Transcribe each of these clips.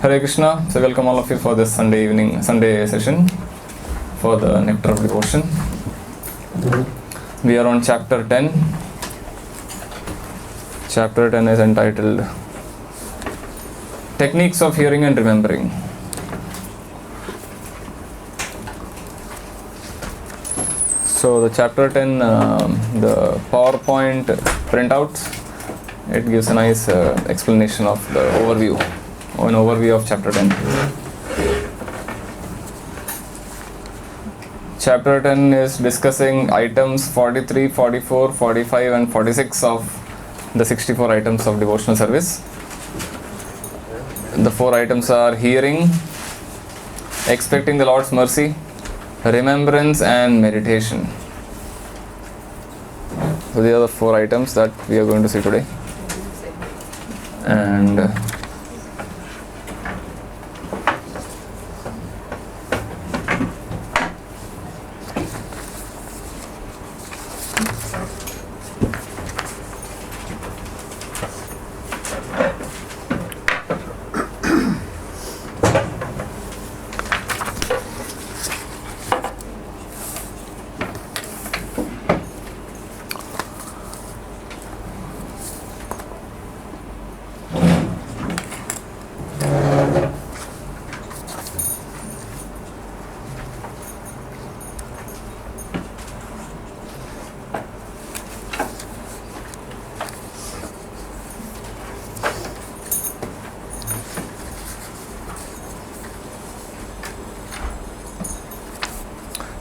Hare Krishna. So welcome all of you for this Sunday session for the Nectar of Devotion. We are on chapter 10. Chapter 10 is entitled Techniques of Hearing and Remembering. So the chapter 10, the PowerPoint printouts, it gives a nice explanation of the overview of chapter 10. Chapter 10 is discussing items 43, 44, 45 and 46 of the 64 items of devotional service. The 4 items are hearing, expecting the Lord's mercy, remembrance and meditation. So these are the 4 items that we are going to see today. And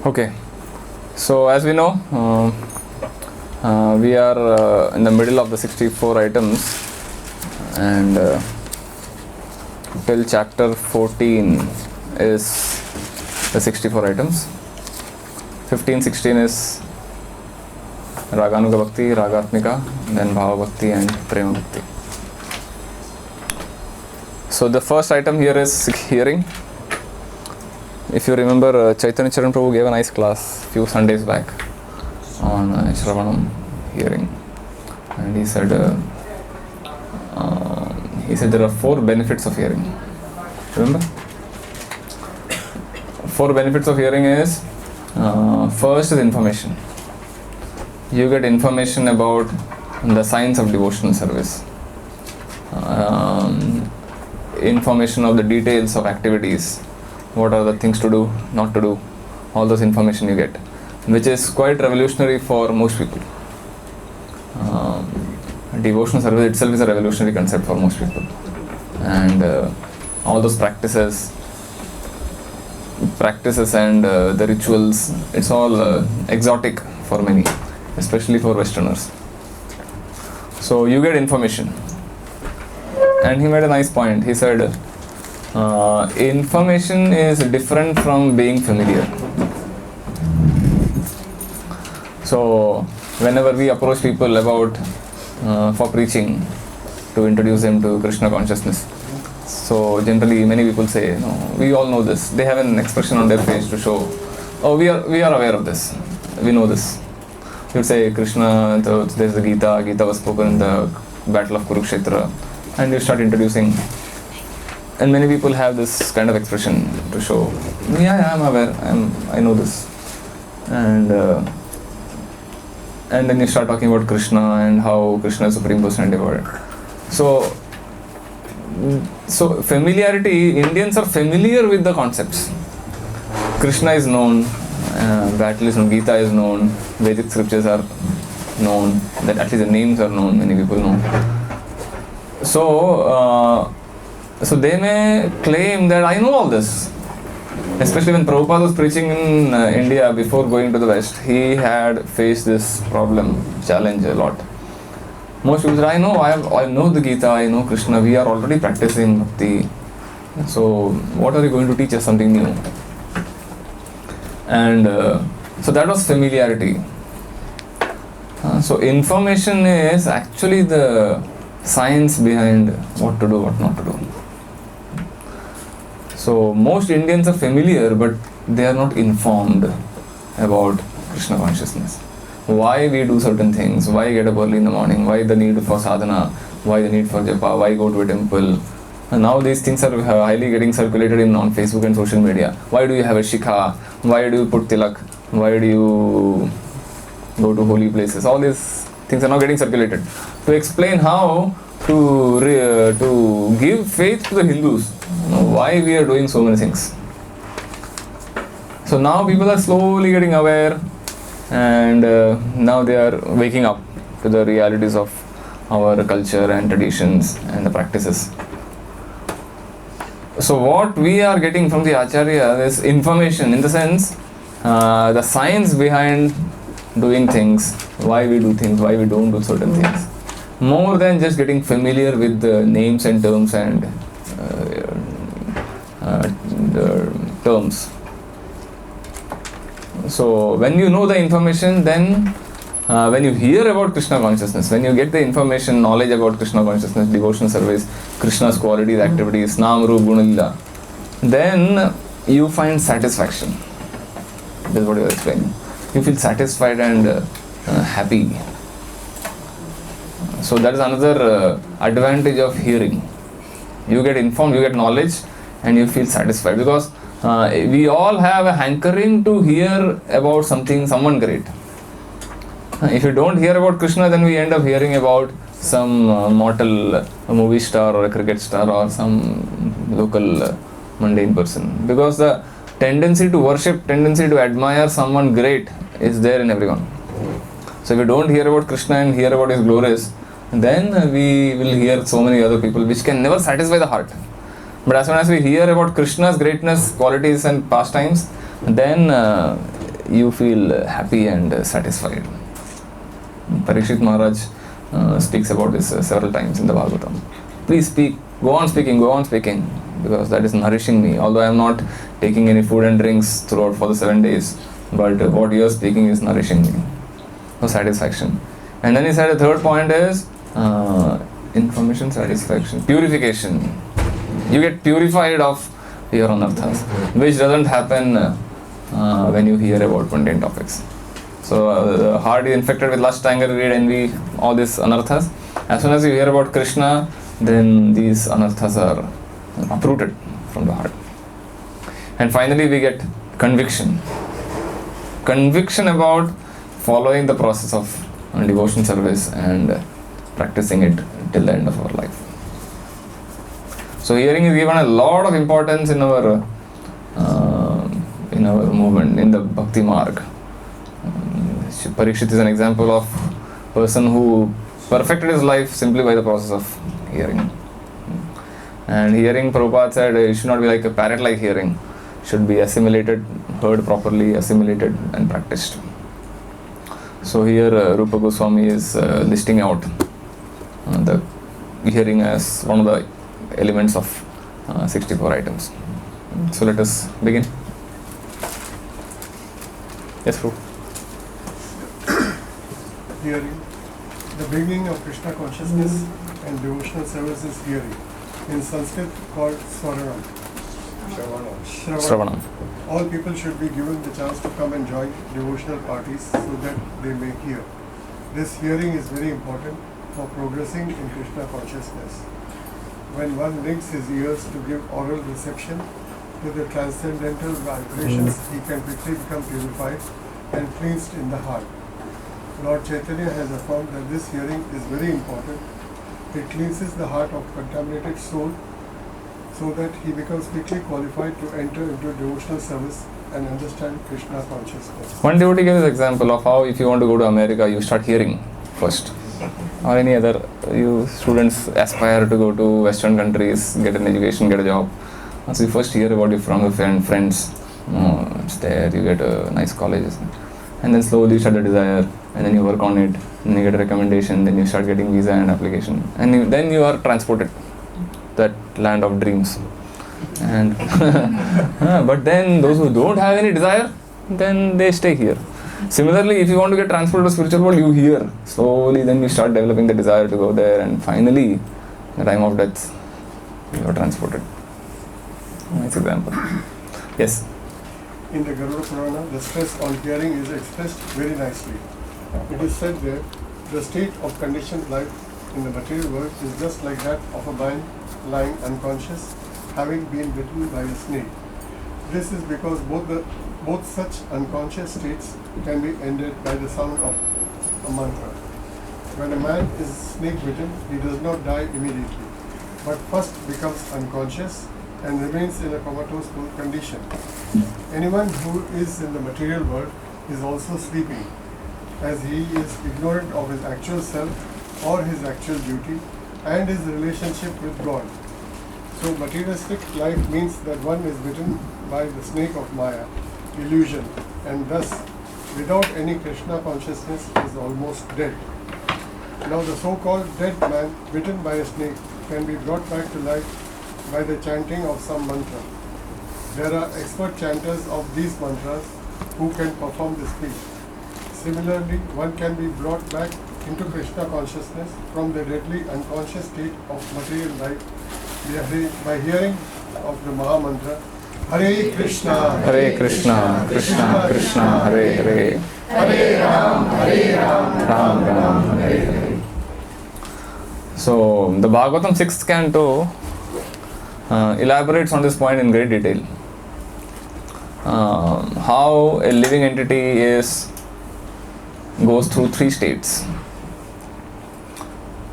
okay, so as we know, we are in the middle of the 64 items, and till chapter 14 is the 64 items. 15, 16 is Raganuga Bhakti, Ragatmika, then Bhava Bhakti and Prema Bhakti. So the first item here is hearing. If you remember, Chaitanya Charan Prabhu gave a nice class few Sundays back on Shravanam, hearing, and he said there are 4 benefits of hearing. Remember? 4 benefits of hearing is, first is information. You get information about the science of devotional service, information of the details of activities. What are the things to do, not to do, all those information you get, which is quite revolutionary for most people. Devotional service itself is a revolutionary concept for most people, and all those practices and the rituals, it's all exotic for many, especially for Westerners. So you get information, and he made a nice point. He said, information is different from being familiar. So whenever we approach people about for preaching, to introduce them to Krishna consciousness, so generally many people say, no, we all know this. They have an expression on their face to show, oh, we are aware of this, we know this. You would say Krishna, there's the Gita was spoken in the battle of Kurukshetra, and you start introducing. And many people have this kind of expression to show, I'm aware, I know this. And then you start talking about Krishna and how Krishna is Supreme Personality of Godhead. So familiarity, Indians are familiar with the concepts. Krishna is known, battle is known, Gita is known, Vedic scriptures are known, that at least the names are known, many people know. So they may claim that I know all this. Especially when Prabhupada was preaching in India before going to the West, he had faced this challenge a lot. Most people say, I know the Gita, I know Krishna, we are already practicing bhakti. So what are you going to teach us something new? And so that was familiarity. So information is actually the science behind what to do, what not to do. So most Indians are familiar, but they are not informed about Krishna consciousness. Why we do certain things, why get up early in the morning, why the need for sadhana, why the need for japa, why go to a temple, And now these things are highly getting circulated on Facebook and social media. Why do you have a shikha? Why do you put tilak? Why do you go to holy places? All these things are now getting circulated. To explain how to give faith to the Hindus, why we are doing so many things. So now people are slowly getting aware, and now they are waking up to the realities of our culture and traditions and the practices. So what we are getting from the Acharya is information, in the sense the science behind doing things, why we do things, why we don't do certain things, more than just getting familiar with the names and terms and the terms. So when you know the information, then when you hear about Krishna consciousness, when you get the information, knowledge about Krishna consciousness, devotional service, Krishna's qualities, activities, Nam, Rup, Guna, Lila, then you find satisfaction. This is what you are explaining. You feel satisfied and happy. So that is another advantage of hearing. You get informed, you get knowledge, and you feel satisfied, because we all have a hankering to hear about something, someone great. If you don't hear about Krishna, then we end up hearing about some mortal movie star or a cricket star or some local mundane person. Because the tendency to worship, tendency to admire someone great is there in everyone. So if you don't hear about Krishna and hear about his glories, then we will hear so many other people which can never satisfy the heart. But as soon as we hear about Krishna's greatness, qualities and pastimes, then you feel happy and satisfied. Parikshit Maharaj speaks about this several times in the Bhagavatam. Please speak, go on speaking, because that is nourishing me. Although I am not taking any food and drinks throughout for the 7 days, but what you are speaking is nourishing me. So satisfaction. And then he said the third point is information, satisfaction, purification. You get purified of your anarthas, which doesn't happen when you hear about mundane topics. So the heart is infected with lust, anger, greed, envy, all these anarthas. As soon as you hear about Krishna, then these anarthas are uprooted from the heart. And finally we get conviction. Conviction about following the process of devotion service and practicing it till the end of our life. So hearing is given a lot of importance in our movement, in the Bhakti Marg. Parikshit is an example of person who perfected his life simply by the process of hearing. And hearing, Prabhupada said, it should not be like a parrot-like hearing. It should be assimilated, heard properly, assimilated and practiced. So here Rupa Goswami is listing out the hearing as one of the elements of 64 items. So let us begin. Yes, Prabhu. Hearing. The beginning of Krishna consciousness and devotional service is hearing. In Sanskrit called Swaranam. Shravanam. All people should be given the chance to come and join devotional parties so that they may hear. This hearing is very important for progressing in Krishna consciousness. When one links his ears to give oral reception to the transcendental vibrations, he can quickly become purified and cleansed in the heart. Lord Chaitanya has affirmed that this hearing is very important. It cleanses the heart of contaminated soul so that he becomes quickly qualified to enter into devotional service and understand Krishna consciousness. One devotee gave an example of how if you want to go to America, you start hearing first. Or any other, you students aspire to go to Western countries, get an education, get a job. So you first hear about it from your friends. It's there, you get a nice college. And then slowly you start the desire, and then you work on it, and you get a recommendation, then you start getting visa and application. And then you are transported that land of dreams. And but then those who don't have any desire, then they stay here. Similarly, if you want to get transported to spiritual world, you hear. Slowly then you start developing the desire to go there, and finally, the time of death, you are transported. Nice example. Yes? In the Garuda Purana, the stress on hearing is expressed very nicely. It is said there, the state of conditioned life in the material world is just like that of a man lying unconscious, having been bitten by a snake. This is because both such unconscious states can be ended by the sound of a mantra. When a man is snake bitten, he does not die immediately, but first becomes unconscious and remains in a comatose condition. Anyone who is in the material world is also sleeping, as he is ignorant of his actual self or his actual duty and his relationship with God. So materialistic life means that one is bitten by the snake of Maya, illusion, and thus without any Krishna consciousness is almost dead. Now the so-called dead man bitten by a snake can be brought back to life by the chanting of some mantra. There are expert chanters of these mantras who can perform this feat. Similarly, one can be brought back into Krishna consciousness from the deadly unconscious state of material life by hearing of the Maha Mantra, Hare Krishna, Hare Krishna, Krishna Krishna, Hare Hare, Hare Ram, Ram Ram, Hare Hare. So, the Bhagavatam 6th canto elaborates on this point in great detail. How a living entity goes through three states.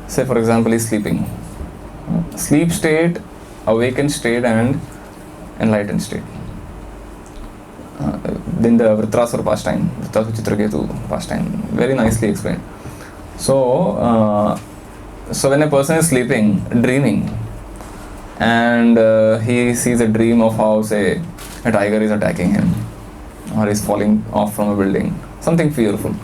Say, for example, he's sleeping. Sleep state, awakened state, and enlightened state. Then the Vritrasura pastime, Vritrasura Chitraketu pastime, very nicely explained. So when a person is sleeping, dreaming, and he sees a dream of how, say, a tiger is attacking him, or is falling off from a building, something fearful.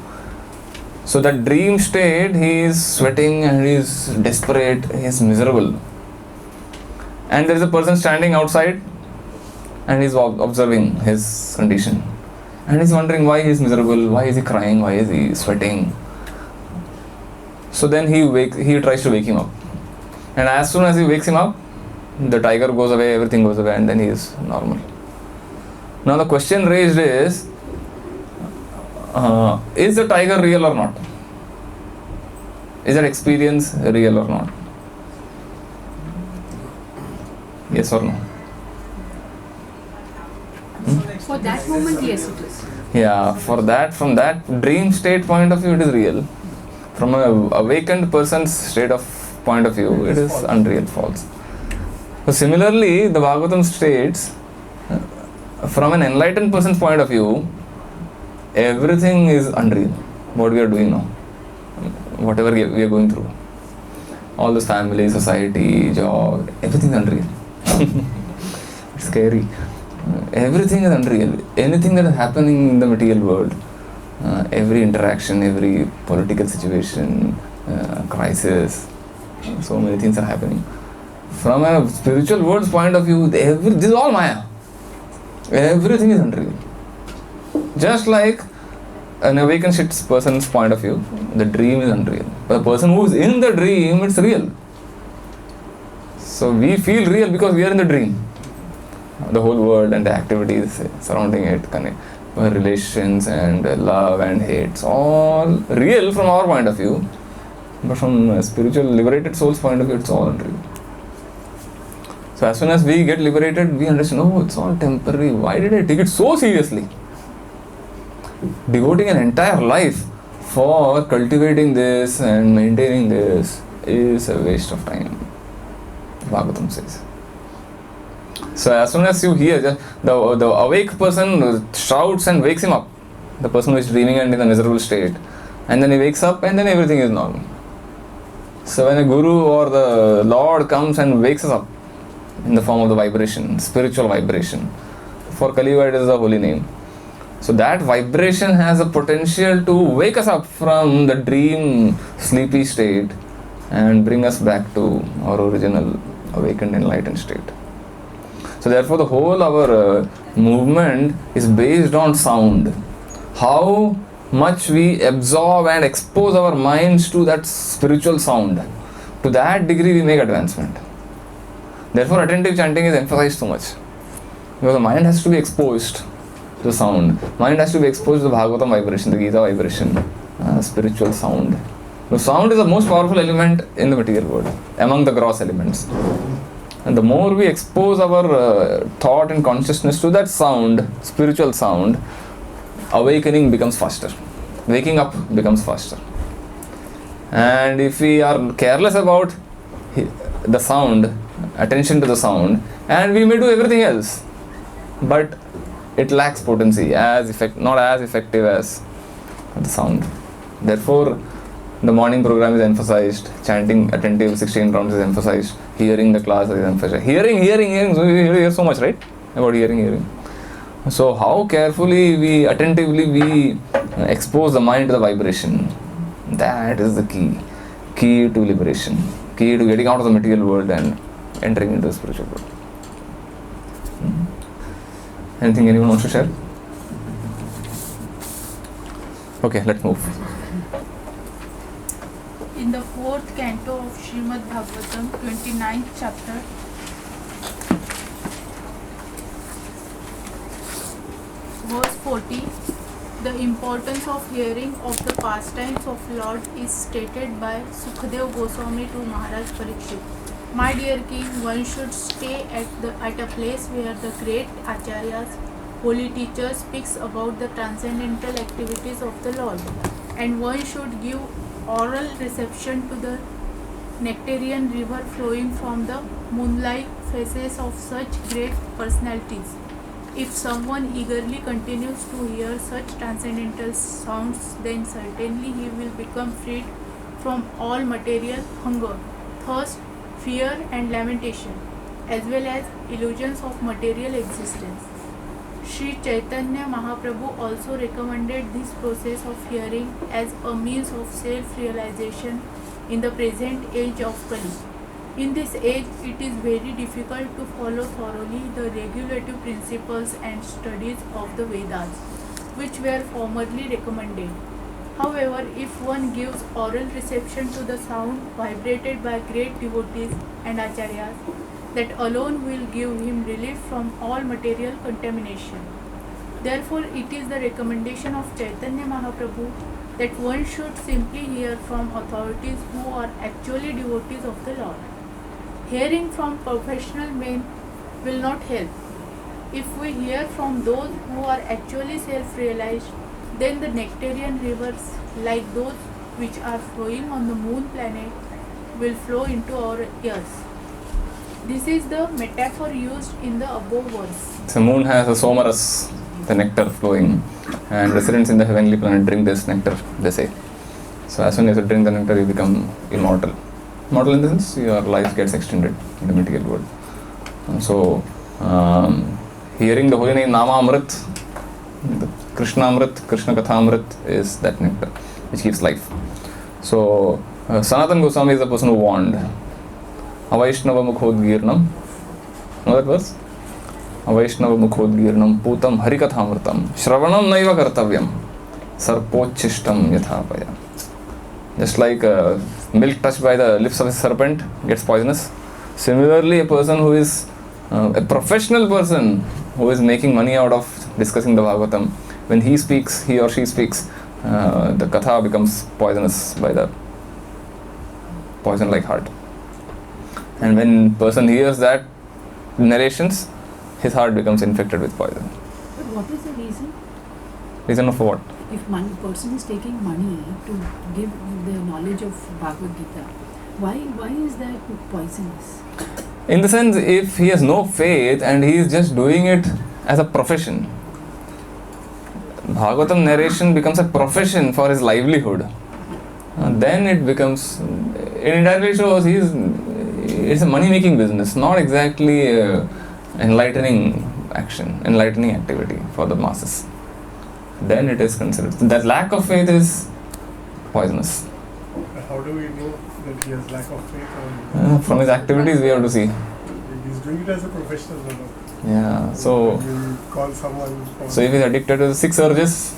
So that dream state, he is sweating and he is desperate, he is miserable. And there is a person standing outside and he is observing his condition. And he is wondering why he is miserable, why is he crying, why is he sweating. So then he tries to wake him up. And as soon as he wakes him up, the tiger goes away, everything goes away, and then he is normal. Now the question raised is the tiger real or not? Is that experience real or not? Yes or no? For that moment, yes, it is. Yeah, from that dream state point of view, it is real. From an awakened person's state of point of view, it is unreal, false. So similarly, the Bhagavatam states, from an enlightened person's point of view, everything is unreal. What we are doing now, whatever we are going through, all this family, society, job, everything is unreal. It's scary. Everything is unreal. Anything that is happening in the material world, every interaction, every political situation, crisis, so many things are happening. From a spiritual world's point of view, this is all Maya. Everything is unreal. Just like an awakened person's point of view, the dream is unreal. But the person who is in the dream, it's real. So we feel real because we are in the dream. The whole world and the activities surrounding it, relations and love and hate, it's all real from our point of view. But from a spiritual liberated soul's point of view, it's all unreal. So as soon as we get liberated, we understand, oh, it's all temporary. Why did I take it so seriously? Devoting an entire life for cultivating this and maintaining this is a waste of time, Bhagavatam says. So as soon as you hear, the awake person shouts and wakes him up, the person who is dreaming and in a miserable state, and then he wakes up and then everything is normal. So when a guru or the Lord comes and wakes us up in the form of the vibration, spiritual vibration, for Kali Yuga it is a holy name. So that vibration has a potential to wake us up from the dream sleepy state and bring us back to our original awakened enlightened state. So therefore the whole our movement is based on sound. How much we absorb and expose our minds to that spiritual sound, to that degree we make advancement. Therefore attentive chanting is emphasized so much, because the mind has to be exposed to the sound. Mind has to be exposed to the Bhagavatam vibration, the Gita vibration, spiritual sound. The sound is the most powerful element in the material world, among the gross elements. And the more we expose our thought and consciousness to that sound, spiritual sound, awakening becomes faster. Waking up becomes faster. And if we are careless about the sound, attention to the sound, and we may do everything else, but it lacks potency, not as effective as the sound. Therefore, the morning program is emphasized, chanting attentive 16 rounds is emphasized, hearing the class is emphasized. Hearing. So we hear so much, right? About hearing. So how carefully attentively we expose the mind to the vibration. That is the key to liberation, key to getting out of the material world and entering into the spiritual world. Anything anyone wants to share? Okay, let's move. In the 4th canto of Srimad Bhagavatam, 29th chapter, verse 40, the importance of hearing of the pastimes of Lord is stated by Sukhdev Goswami to Maharaj Parikshit. My dear king, one should stay at a place where the great acharyas, holy teachers speaks about the transcendental activities of the Lord, and one should give oral reception to the nectarian river flowing from the moonlight faces of such great personalities. If someone eagerly continues to hear such transcendental sounds, then certainly he will become freed from all material hunger, thirst, fear and lamentation, as well as illusions of material existence. Sri Chaitanya Mahaprabhu also recommended this process of hearing as a means of self-realization in the present age of Kali. In this age, it is very difficult to follow thoroughly the regulative principles and studies of the Vedas, which were formerly recommended. However, if one gives oral reception to the sound vibrated by great devotees and acharyas, that alone will give him relief from all material contamination. Therefore, it is the recommendation of Chaitanya Mahaprabhu that one should simply hear from authorities who are actually devotees of the Lord. Hearing from professional men will not help. If we hear from those who are actually self-realized, then the nectarian rivers, like those which are flowing on the moon planet, will flow into our ears. This is the metaphor used in the above verse. The moon has a somaras, the nectar flowing, and residents in the heavenly planet drink this nectar, they say. So as soon as you drink the nectar, you become immortal. Immortal in the sense, your life gets extended in the material world. So, hearing the holy name Nama Amrit, the Krishna Amrit, Krishna Katha Amrit is that nectar which gives life. So, Sanatana Goswami is the person who warned. Avaishnava Mukhodgirnam. Know that verse? Avaishnava Mukhodgirnam Putam Harikathamritam Shravanam Naiva Kartavyam Sarpochishtam Yathapaya. Just like milk touched by the lips of a serpent gets poisonous. Similarly, a person who is a professional person who is making money out of discussing the Bhagavatam, when he speaks, he or she speaks, the katha becomes poisonous by the poison-like heart. And when person hears that narrations, his heart becomes infected with poison. But what is the reason? Reason of what? If one person is taking money to give the knowledge of Bhagavad Gita, why is that poisonous? In the sense, if he has no faith and he is just doing it as a profession, Bhagavatam narration becomes a profession for his livelihood, then it becomes, it entirely shows it's a money-making business, not exactly enlightening action, enlightening activity for the masses. Then it is considered. That lack of faith is poisonous. How do we know that he has lack of faith? From his activities we have to see. He's doing it as a professional. Yeah, so you call someone. So if he's addicted to 6 urges,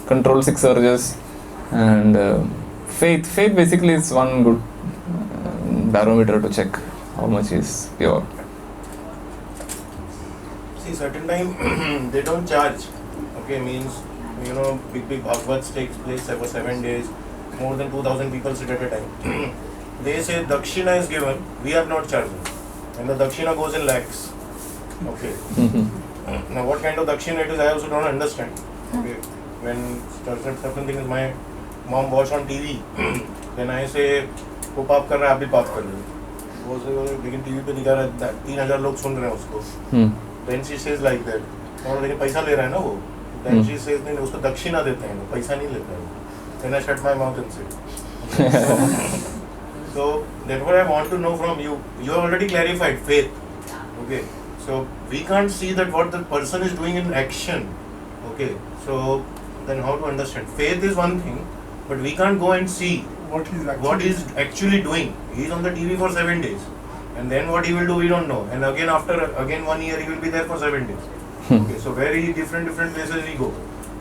control 6 urges, and faith basically is one good barometer to check how much is pure. See, certain time they don't charge. Okay, means big Bhagavats takes place for 7 days, more than 2,000 people sit at a time. They say Dakshina is given, we are not charging. And the Dakshina goes in lakhs. Okay. Now what kind of Dakshina it is, I also don't understand. Okay. When certain things my mom watch on TV, then I say, वो पाप कर रहा है आप भी पाप कर रहे हो. वो से लेकिन टीवी पे दिखा रहा है 3,000 लोग सुन रहे हैं उसको. Then she says like that. और लेकिन पैसा ले रहा है ना वो. Then she says नहीं उसको दक्षिणा देते हैं, पैसा नहीं लेता है. Then I shut my mouth and say. So therefore I want to know from you. You have already clarified faith. Okay. So we can't see that what the person is doing in action. Okay. So then how to understand? Faith is one thing, but we can't go and see what he's actually doing. He's on the TV for 7 days. And then what he will do, we don't know. And again after 1 year, he will be there for 7 days. Okay, so very different places we go.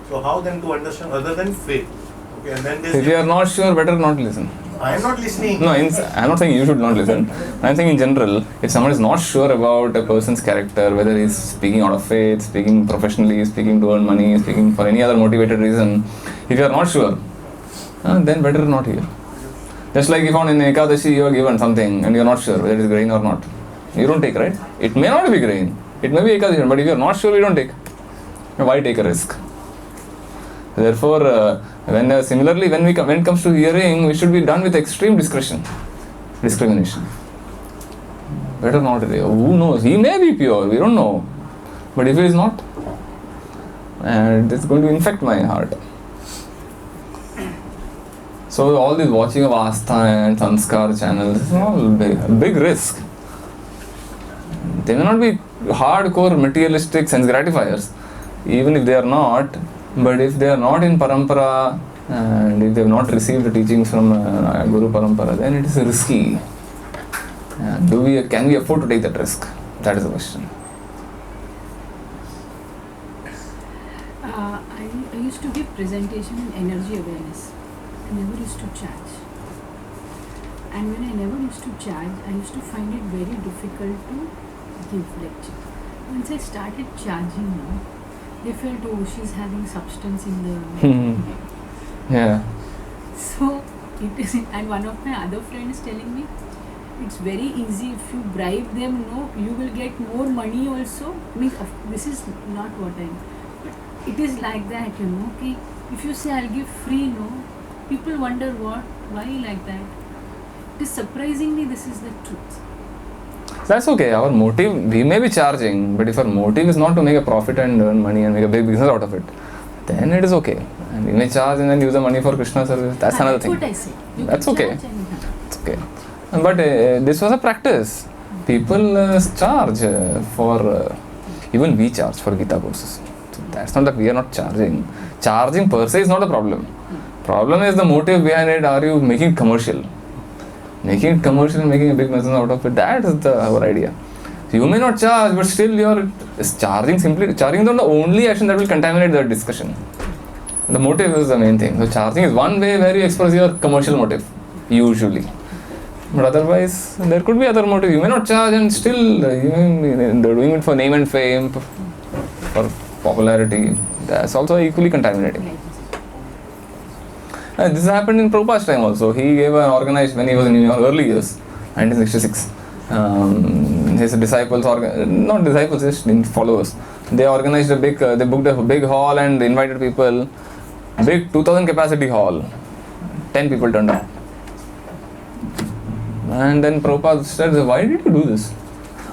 So how then to understand other than faith? Okay, and then this. If you are not sure, better not listen. I am not listening. No, I'm not saying you should not listen. I'm saying in general, if someone is not sure about a person's character, whether he's speaking out of faith, speaking professionally, speaking to earn money, speaking for any other motivated reason, if you are not sure, then better not hear. Just like if on in Ekadashi you are given something and you are not sure whether it is grain or not, you don't take, right? It may not be grain, it may be Ekadashi, but if you are not sure, we don't take. Why take a risk? Therefore, similarly, when it comes to hearing, we should be done with extreme discrimination. Better not hear. Who knows? He may be pure, we don't know. But if he is not, and it's going to infect my heart. So all this watching of Astha and Sanskar channels is all a big risk. They may not be hardcore materialistic sense gratifiers, even if they are not. But if they are not in parampara and if they have not received the teachings from Guru Parampara, then it is risky. Can we afford to take that risk? That is the question. I used to give presentation in energy awareness. I never used to charge. And when I never used to charge, I used to find it very difficult to give lecture. Once I started charging now, they felt, oh, she's having substance in the... Yeah. So, it is, and one of my other friends telling me, it's very easy if you bribe them, no, you will get more money also. Means, this is not what I'm... But it is like that, okay? If you say, I'll give free, no, people wonder why like that. It is surprisingly, this is the truth. That's okay. Our motive, we may be charging, but if our motive is not to make a profit and earn money and make a big business out of it, then it is okay. And we may charge and then use the money for Krishna service. That's another thing. That's what I say. That's okay. It's okay. But this was a practice. People charge for, even we charge for Gita courses. So that's not that we are not charging. Charging per se is not a problem. Problem is the motive behind it. Are you making it commercial? Making it commercial and making a big business out of it, that is our idea. So you may not charge, but still you are charging is not the only action that will contaminate the discussion. The motive is the main thing. So charging is one way where you express your commercial motive, usually. But otherwise, there could be other motive. You may not charge and still they're doing it for name and fame, for popularity. That's also equally contaminating. This happened in Prabhupada's time also. He gave an organized, when he was in early years, 1966. His disciples, not disciples, just followers, they organized they booked a big hall and invited people. Big 2,000 capacity hall. 10 people turned up. And then Prabhupada said, why did you do this?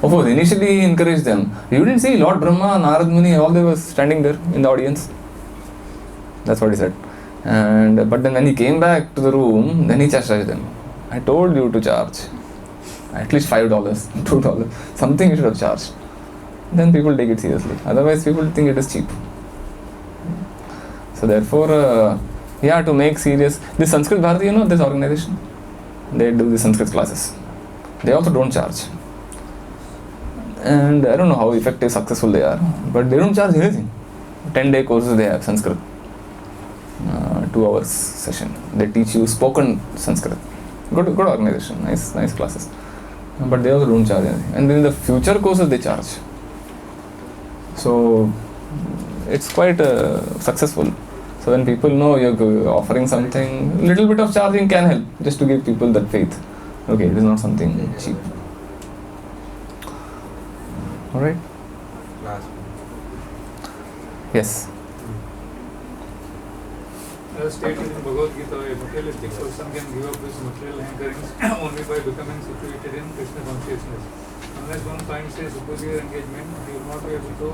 Of course, initially he encouraged them. You didn't see Lord Brahma, Narad Muni, all they were standing there in the audience. That's what he said. But then when he came back to the room, then he chastised them. I told you to charge at least $5, $2, something you should have charged. Then people take it seriously. Otherwise, people think it is cheap. So therefore, to make serious. This Sanskrit Bharati, this organization, they do the Sanskrit classes. They also don't charge. And I don't know how effective, successful they are, but they don't charge anything. 10-day courses they have, Sanskrit. 2 hours session. They teach you spoken Sanskrit. Good organization, nice classes. But they also don't charge anything. And then in the future courses they charge. So it's quite successful. So when people know you're offering something, little bit of charging can help, just to give people that faith. Okay, it is not something cheap. Alright? Last. Yes. As stated in Bhagavad Gita, a materialistic person can give up his material hankerings only by becoming situated in Krishna consciousness. Unless one finds a superior engagement, he will not be able to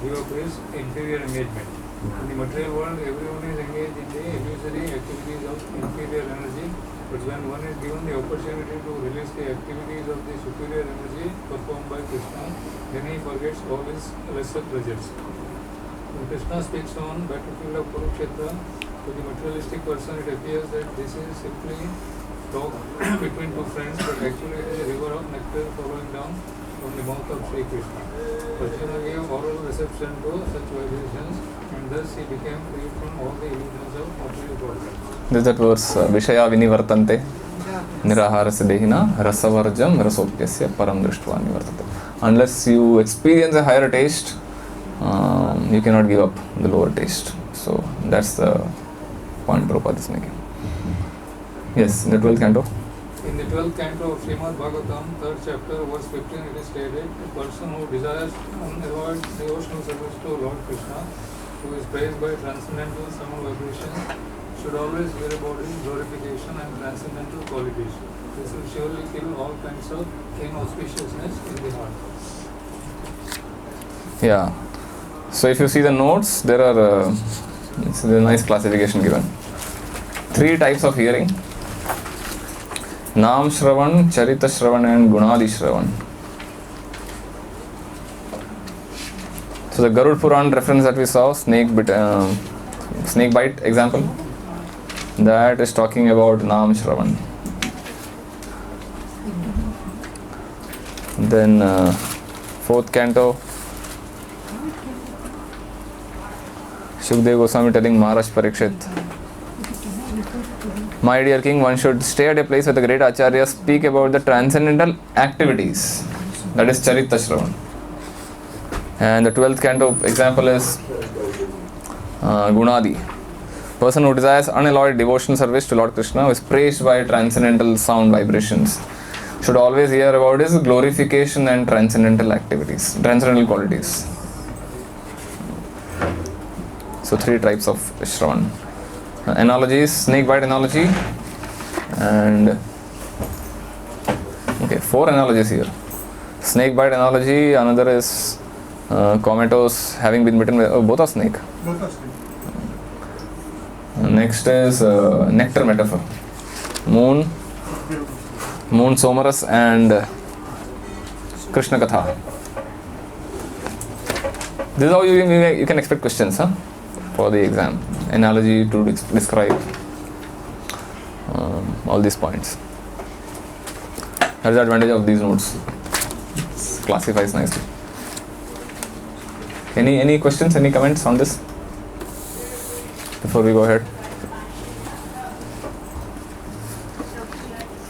give up his inferior engagement. In the material world, everyone is engaged in the illusory activities of inferior energy, but when one is given the opportunity to release the activities of the superior energy performed by Krishna, then he forgets all his lesser pleasures. When Krishna speaks on battlefield of Kurukshetra, to the materialistic person it appears that this is simply talk between two friends, but actually it is a river of nectar flowing down from the mouth of Sri Krishna. Arjuna gave oral reception to such vibrations, and thus he became free from all the illusions of material problems. There's that verse, Vishaya Vinivartante, Niraharasya Dehina, Rasavarjam, Rasopyasya, Param Drishtva Nivartate. Unless you experience a higher taste, you cannot give up the lower taste. So that's the point Prabhupada is making. Yes, in the 12th canto. In the 12th canto of Srimad Bhagavatam, 3rd chapter, verse 15, it is stated, a person who desires unalloyed devotional service to Lord Krishna, who is praised by transcendental sound vibrations, should always hear about his glorification and transcendental qualities. This will surely kill all kinds of inauspiciousness in the heart. Yeah. So if you see the notes, there are it's a nice classification given. 3 types of hearing: Naam Shravan, Charita Shravan, and Gunadi Shravan. So the Garud Puran reference that we saw, snake bite example, that is talking about Naam Shravan. Then 4th canto, Shukdev Goswami telling Maharaj Parikshit, my dear king, one should stay at a place where the great acharyas speak about the transcendental activities. That is Charita Shravan. And the 12th canto example is Gunadi. Person who desires unalloyed devotional service to Lord Krishna, who is praised by transcendental sound vibrations, should always hear about his glorification and transcendental activities, transcendental qualities. So 3 types of Shravan. Analogies, snake bite analogy, and 4 analogies here. Snake bite analogy, another is comatose having been bitten by both are snake. Both are snake. Next is nectar metaphor. Moon, Somaras, and Krishna Katha. This is how you can expect questions, for the exam. Analogy to describe all these points. That is the advantage of these notes. It classifies nicely. Any questions, any comments on this before we go ahead?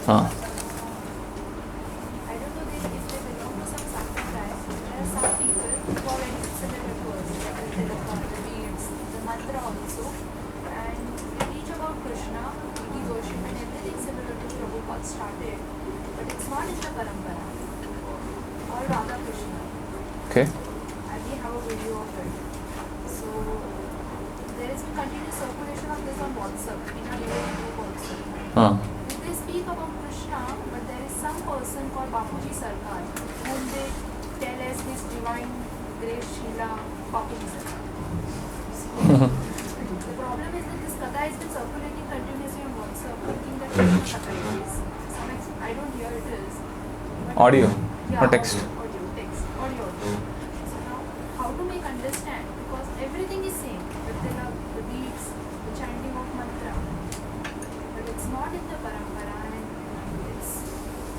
I don't know if they belong to some sampradaya. There are some people who are very similar to us, like the tilaka, the beads, the mantra also, and they teach about Krishna, deity worship, and everything similar to Prabhupada started, but it's not in the parampara or Radha Krishna. Okay. And we have a video of it. So there is a continuous circulation of this on WhatsApp in our group also. They speak about Krishna, but there is some person called Bapuji Sarkar whom they tell as his divine grace Srila Bapuji Sarkar. The problem is that this katha has been circulating continuously on WhatsApp, thinking that Krishna katha it is. I don't hear it is. But Audio, yeah, or text? Audio, text, audio. So now, how to make understand? Because everything is same. The tilak, the beads, the chanting of mantra. But it's not in the parampara and it's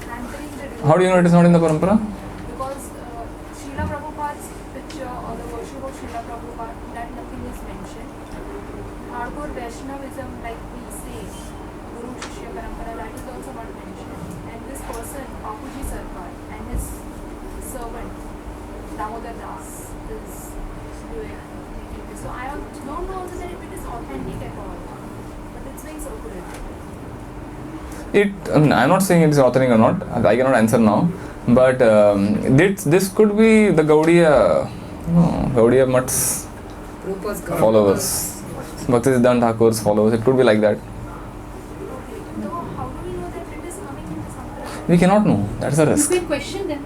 hampering the devotion. How do you know it is not in the parampara? Because Srila Prabhupada's picture or the worship of Srila Prabhupada, that nothing is mentioned. Hardcore Vaishnavism, like we say, Guru Shishya Parampara, that is also not mentioned. And this person, Bapuji Sarkar, and his servant, Damodar Das is doing. So I don't know also that if it is authentic at all, but it's being circulated. I'm not saying it is authentic or not. I cannot answer now. But this could be the Gaudiya Mutt's followers. Bhaktisiddhanta Thakur's followers. It could be like that. So how do we know that it is coming into Sampradaya? We cannot know. That's a You risk. can question them.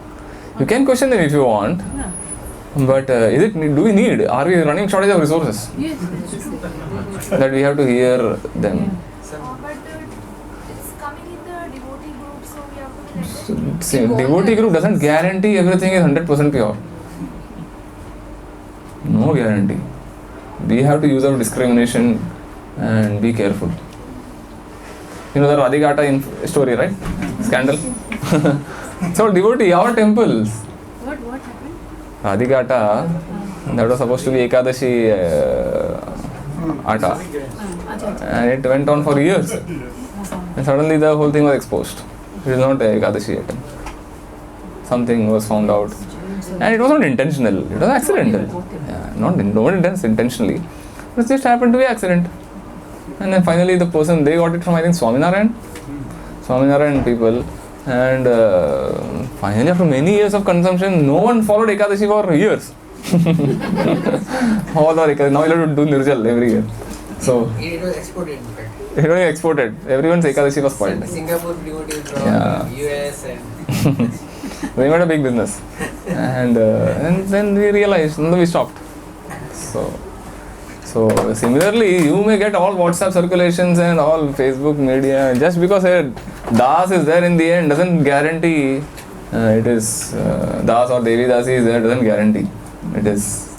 You can question them if you want. Yeah. But do we need? Are we running shortage of resources Yes, that's true. that we have to hear them? But it's coming in the devotee group, so we have to be like that. See, devotee group doesn't guarantee everything is 100% pure. No guarantee. We have to use our discrimination and be careful. You know the Radhikata story, right? Scandal. So devotee, our temples. What happened? Radhikata, that was supposed to be Ekadashi Ata. And it went on for years. And suddenly the whole thing was exposed. It is not Ekadashi item. Something was found out. And it was not intentional. It was accidental. Yeah, not intentionally. It just happened to be accident. And then finally the person, they got it from I think Swaminarayan people. And finally after many years of consumption, no one followed Ekadashi for years. All our Ekadashi. Now you have to do Nirjal every year. So It was exported in fact. it was exported. Everyone's Ekadashi was spoiled. Singapore devotees from Yeah. US and We made a big business. And then we realized, and then we stopped. So similarly, you may get all WhatsApp circulations and all Facebook media. Just because a Das is there in the end doesn't guarantee it is Das or Devi Dasi is there, doesn't guarantee it is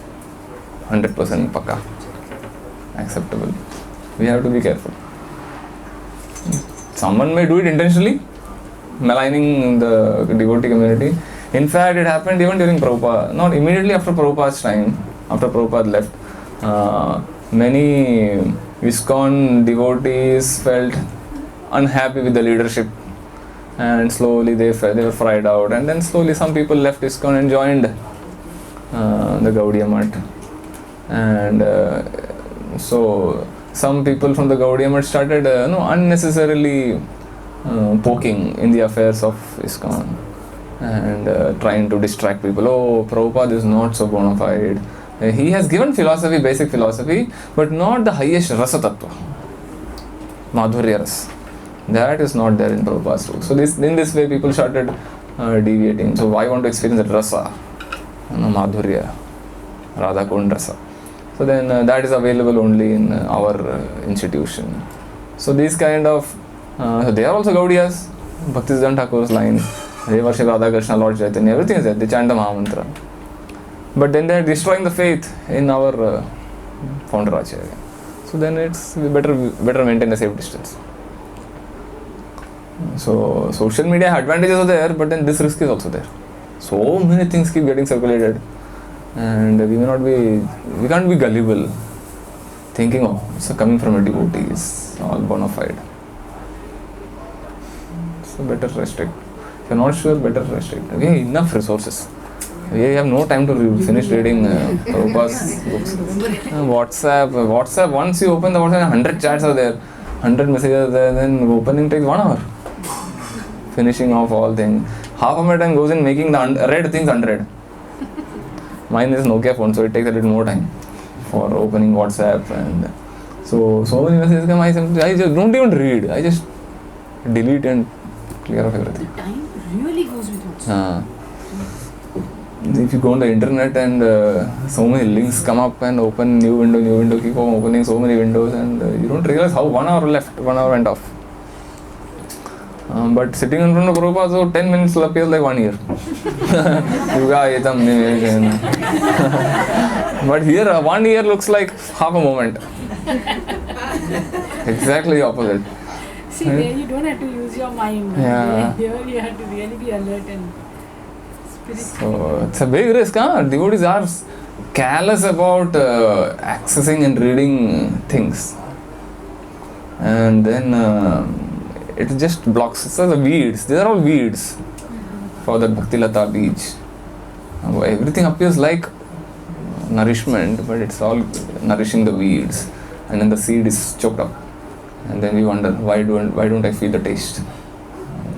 100% pakka acceptable. We have to be careful. Someone may do it intentionally, maligning the devotee community. In fact, it happened even during Prabhupada, not immediately after Prabhupada's time, after Prabhupada left. Many ISKCON devotees felt unhappy with the leadership, and slowly they were fried out, and then slowly some people left ISKCON and joined the Gaudiya Mutt. And so some people from the Gaudiya Mutt started unnecessarily poking in the affairs of ISKCON and trying to distract people. Oh, Prabhupada is not so bona fide. He has given philosophy, basic philosophy, but not the highest rasa tattva, madhurya ras. That is not there in Prabhupada's rule. So in this way people started deviating. So I want to experience that rasa, madhurya, Radha Kund rasa. So then that is available only in our institution. So these kind of, they are also Gaudiyas, Bhaktisiddhanta Thakur's line, they worship Radha Krishna, Lord Chaitanya, everything is there, they chant the Mahamantra. But then they are destroying the faith in our founder Acharya. So then it's better maintain a safe distance. So social media advantages are there, but then this risk is also there. So many things keep getting circulated, and we can't be gullible, thinking, oh, it's coming from a devotee, it's all bona fide. So better restrict. If you're not sure, better restrict. We have enough resources. We have no time to finish reading Prabhupada's books. WhatsApp, once you open the WhatsApp, 100 chats are there, 100 messages are there, then opening takes 1 hour. Finishing off all things. Half of my time goes in making the read things unread. Mine is Nokia phone, so it takes a little more time for opening WhatsApp. And so many messages come, I just don't even read. I just delete and clear off everything. The time really goes with WhatsApp. If you go on the internet and so many links come up and open new window, keep on opening so many windows, and you don't realize how 1 hour left, 1 hour went off. But sitting in front of Prabhupada, so 10 minutes will appear like 1 year. But here 1 year looks like half a moment. Exactly the opposite. See, there you don't have to use your mind. Yeah. Here you have to really be alert and spiritual. So it's a big risk, huh? Devotees are careless about accessing and reading things. And then it just blocks. So the weeds, these are all weeds for the Bhakti Lata beach. Everything appears like nourishment, but it's all nourishing the weeds, and then the seed is choked up, and then we wonder why don't I feel the taste?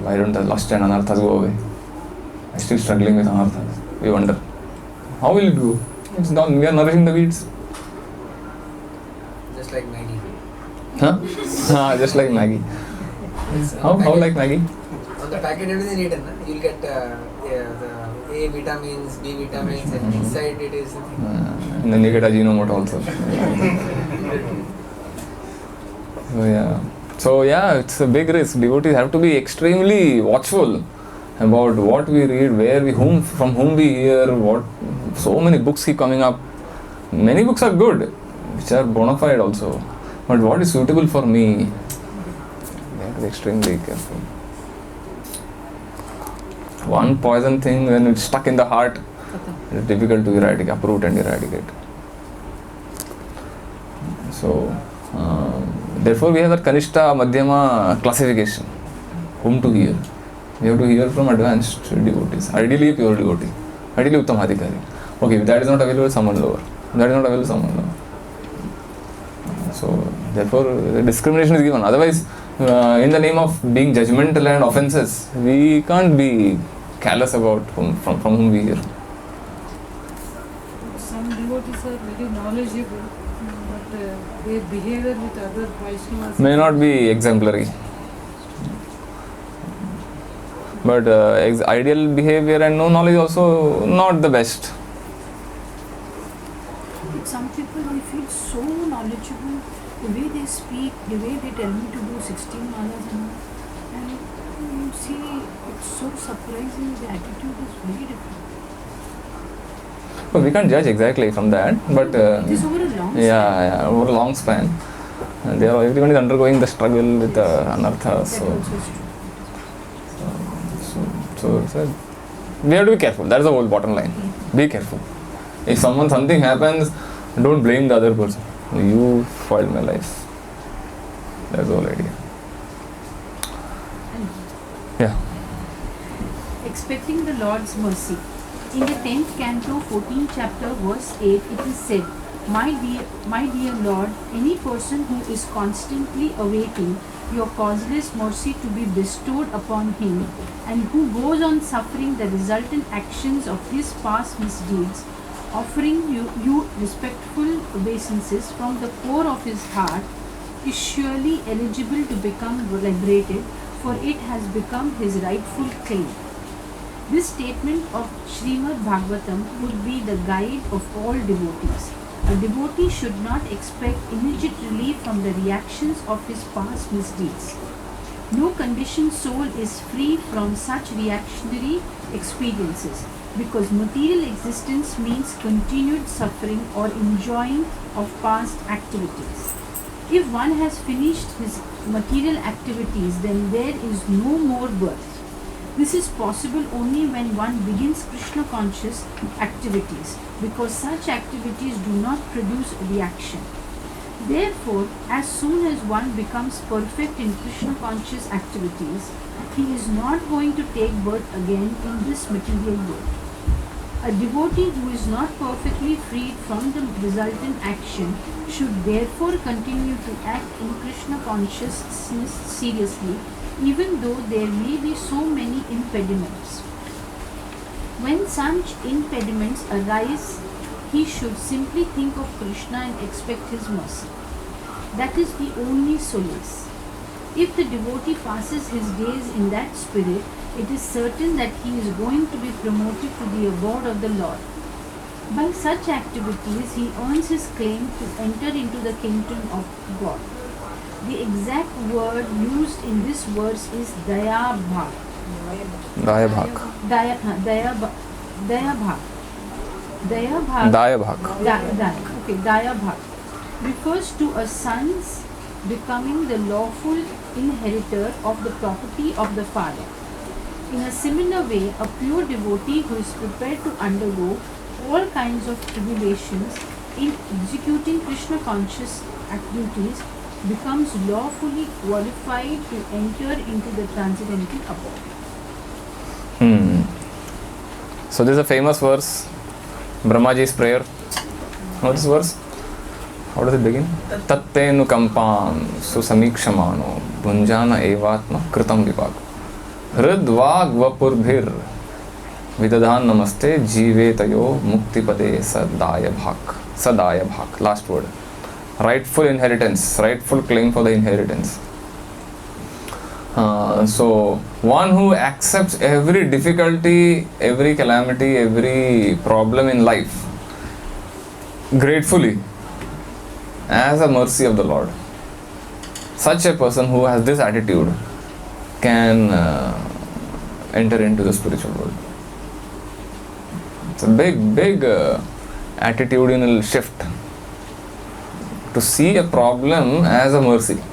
Why don't the lust and anarthas go away? I'm still struggling with anarthas. We wonder how will it go? It's not, we are nourishing the weeds. Just like Maggie. Huh? Just like Maggie. How like Maggie? On the packet everything written, na? You'll get the A vitamins, B vitamins, and inside it is And then you get Ajinomoto also. So yeah, it's a big risk. Devotees have to be extremely watchful about what we read, from whom we hear, so many books keep coming up. Many books are good, which are bona fide also. But what is suitable for me? We have to be extremely careful. One poison thing, when it's stuck in the heart, it's difficult to uproot and eradicate. So, therefore we have that Kanishta Madhyama classification. Whom to hear? We have to hear from advanced devotees. Ideally a pure devotee. Ideally Uttam Adhikari. Okay, if that is not available, someone lower. If that is not available, someone lower. So, therefore the discrimination is given. Otherwise, in the name of being judgmental and offenses, we can't be careless about from whom we hear. Some devotees are very knowledgeable, but their behavior with other Vaishnavas May not be exemplary. But ideal behavior and no knowledge also not the best. Some people, I feel so knowledgeable, the way they speak, the way they tell me to do 16 malas and you see, it's so surprising, the attitude is very different. Well, we can't judge exactly from that, but It is over a long span. over a long span. And everyone is undergoing the struggle with anartha. That So also is true. we have to be careful. That is the whole bottom line. Be careful. If something happens, don't blame the other person. You spoiled my life. That's the whole idea. Yeah. Expecting the Lord's mercy. In the 10th canto, 14th chapter, verse 8, it is said, My dear Lord, any person who is constantly awaiting your causeless mercy to be bestowed upon him, and who goes on suffering the resultant actions of his past misdeeds, offering you respectful obeisances from the core of his heart, is surely eligible to become liberated, for it has become his rightful claim. This statement of Srimad Bhagavatam would be the guide of all devotees. A devotee should not expect immediate relief from the reactions of his past misdeeds. No conditioned soul is free from such reactionary experiences, because material existence means continued suffering or enjoying of past activities. If one has finished his material activities, then there is no more birth. This is possible only when one begins Krishna conscious activities, because such activities do not produce reaction. Therefore, as soon as one becomes perfect in Krishna conscious activities, he is not going to take birth again in this material world. A devotee who is not perfectly freed from the resultant action should therefore continue to act in Krishna consciousness seriously, even though there may be so many impediments. When such impediments arise, he should simply think of Krishna and expect his mercy. That is the only solace. If the devotee passes his days in that spirit, it is certain that he is going to be promoted to the abode of the Lord. By such activities, he earns his claim to enter into the kingdom of God. The exact word used in this verse is Daya Bhag. Daya Bhag. Daya Bhag refers to a son's becoming the lawful inheritor of the property of the father. In a similar way, a pure devotee who is prepared to undergo all kinds of tribulations in executing Krishna conscious activities becomes lawfully qualified to enter into the transcendental abode. So this is a famous verse, Brahmaji's prayer. Know this verse? How does it begin? Tattenu kampam susamikshmano bhunjana evatma kritam vipag hridvag vapurbhir vidadhan namaste jivetayo muktipade sadaya bhak. Last word. Rightful inheritance, rightful claim for the inheritance. So one who accepts every difficulty, every calamity, every problem in life gratefully as a mercy of the Lord, such a person who has this attitude can enter into the spiritual world. It's a big attitudinal shift to see a problem as a mercy.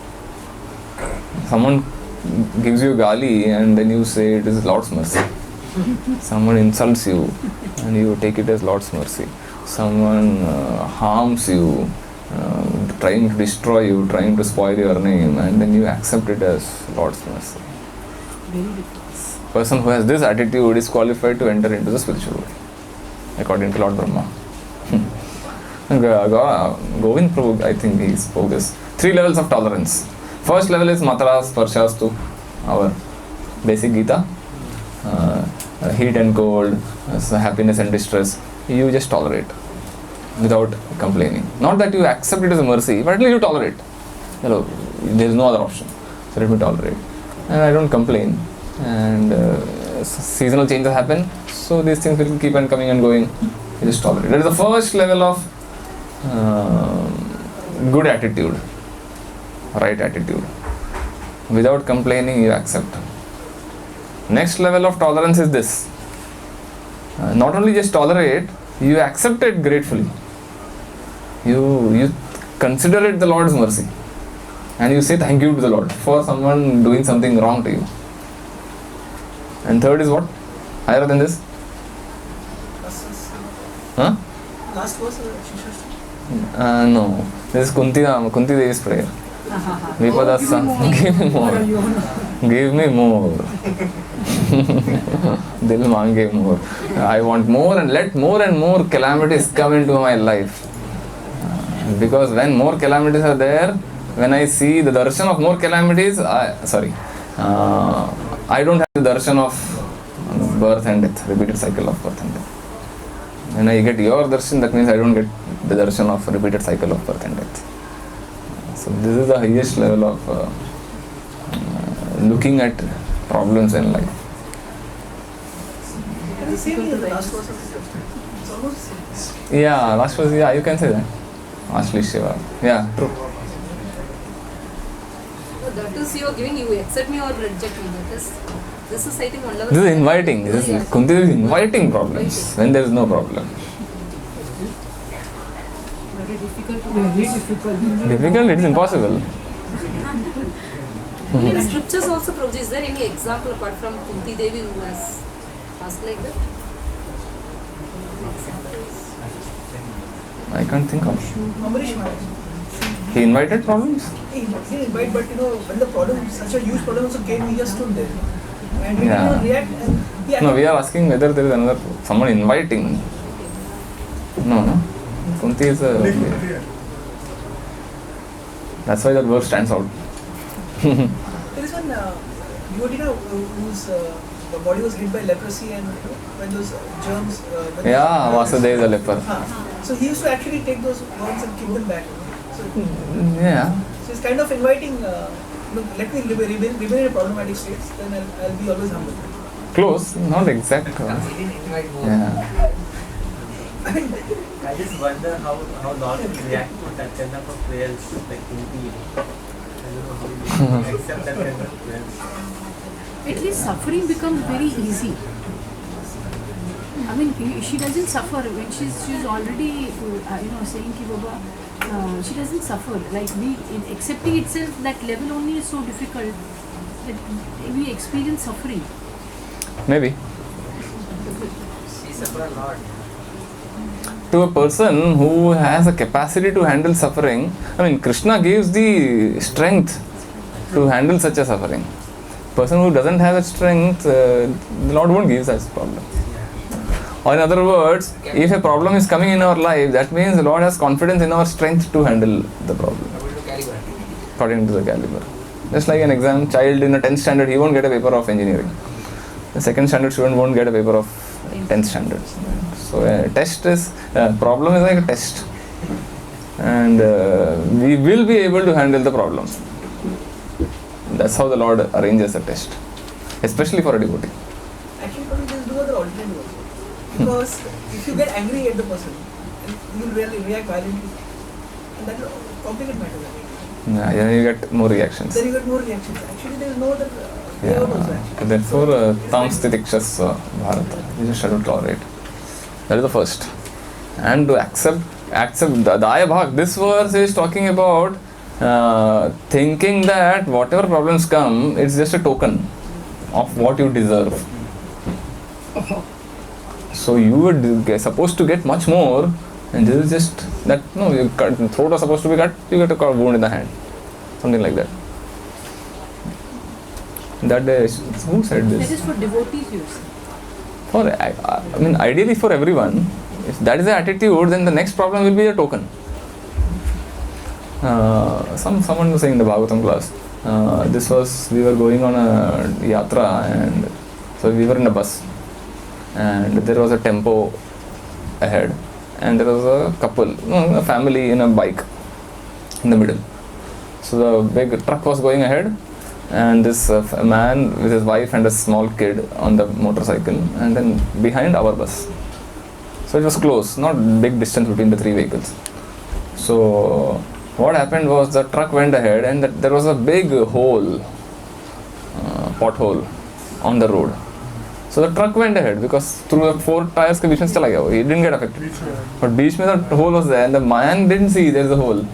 Someone gives you gali and then you say it is Lord's mercy. Someone insults you and you take it as Lord's mercy. Someone harms you, trying to destroy you, trying to spoil your name, and then you accept it as Lord's mercy. Very different. Person who has this attitude is qualified to enter into the spiritual world, according to Lord Brahma. Govind Prabhu, I think he spoke this. 3 levels of tolerance. First level is Matara Sparshastu, our basic Gita. Heat and cold, happiness and distress. You just tolerate without complaining. Not that you accept it as a mercy, but at least you tolerate. Hello, there is no other option. So let me tolerate. And I don't complain. And seasonal changes happen, so these things will keep on coming and going. You just tolerate. That is the first level of good attitude, right attitude. Without complaining, you accept. Next level of tolerance is this. Not only just tolerate, you accept it gratefully. You consider it the Lord's mercy. And you say thank you to the Lord for someone doing something wrong to you. And third is what? Higher than this? Huh? Last verse, No. This is Kunti Devi's prayer. Vipada San, give me more. Give me more. Dil mange more. I want more, and let more and more calamities come into my life. Because when more calamities are there, when I see the darshan of more calamities, I don't have the darshan of birth and death, repeated cycle of birth and death. When I get your darshan, that means I don't get the darshan of repeated cycle of birth and death. So this is the highest level of looking at problems in life. Can you say me the last verse of the chapter? It's almost the same. Yeah, last was, yeah, you can say that. Ashli Shiva. Yeah, true. That is, you are giving, you accept me or reject me. This is, I think, one level. This is inviting. This is Kunti is inviting problems when there is no problem. Very difficult. Very difficult. Difficult, it is impossible. In scriptures also, Prabhuji, is there any example apart from Kunti Devi who has asked like that? I can't think of. Ambarish Maharaj. He invited problems? He didn't invite, but when the problem, such a huge problem also came, he just stood there. And he Yeah. did not react. And he No, we are asking whether there is another, someone inviting. No. Kunti is a. That's why that verse stands out. There is one devotee whose the body was hit by leprosy, and when those germs. Yeah, Vasudeva is a leper. So he used to actually take those worms and kick them back. So Yeah. it's kind of inviting. Look, let me remain in a problematic state, then I'll be always humble. Close, not exact. He didn't invite more. Yeah. I just wonder how Lord will react to that kind of prayers, like Kunti. I don't know how he will accept that kind of prayers. At least suffering becomes very easy. I mean, she doesn't suffer when she's already, saying ki Baba, she doesn't suffer. Like in accepting itself, that level only is so difficult that we experience suffering. Maybe. She suffered a lot. To a person who has a capacity to handle suffering, I mean, Krishna gives the strength to handle such a suffering. Person who doesn't have that strength, the Lord won't give such problem. Or in other words, if a problem is coming in our life, that means the Lord has confidence in our strength to handle the problem according to the caliber. Just like an exam, child in a 10th standard, he won't get a paper of engineering. The 2nd standard student won't get a paper of 10th standard. So a test is, problem is like a test. And we will be able to handle the problem. That's how the Lord arranges a test, especially for a devotee. Actually, there's no other alternative also. Because if you get angry at the person, you will really react violently. And that will complicate matters. Yeah, then you get more reactions. Then you get more reactions. Actually, there is no other way out also. Actually. Therefore, tam stitikshas bharata. You just have to tolerate. That is the first. And to accept the Daya Bhag. This verse is talking about thinking that whatever problems come, it's just a token of what you deserve. So you were supposed to get much more, and this is just that, no, your throat was supposed to be cut, you get a wound in the hand. Something like that. That who said this? This is for devotees, you say. For, I mean, ideally for everyone. If that is the attitude, then the next problem will be a token. Someone was saying in the Bhagavatam class, we were going on a yatra, and so we were in a bus, and there was a tempo ahead, and there was a couple, a family in a bike in the middle. So the big truck was going ahead, and this man with his wife and a small kid on the motorcycle, and then behind our bus. So it was close, not big distance between the three vehicles. So what happened was the truck went ahead, and there was a big hole, pothole on the road. So the truck went ahead because through the 4 tires ke beech mein chala gaya. He didn't get affected. But beech mein the hole was there, and the man didn't see there is a hole.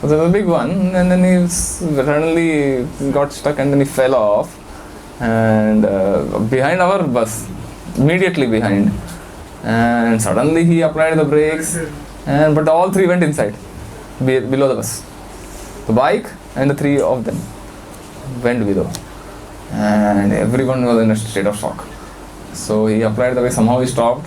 So there was a big one, and then he suddenly got stuck, and then he fell off, and behind our bus, immediately behind. And suddenly he applied the brakes, but all 3 went inside, below the bus. The bike and the 3 of them went below, and everyone was in a state of shock. So he applied the brakes, somehow he stopped,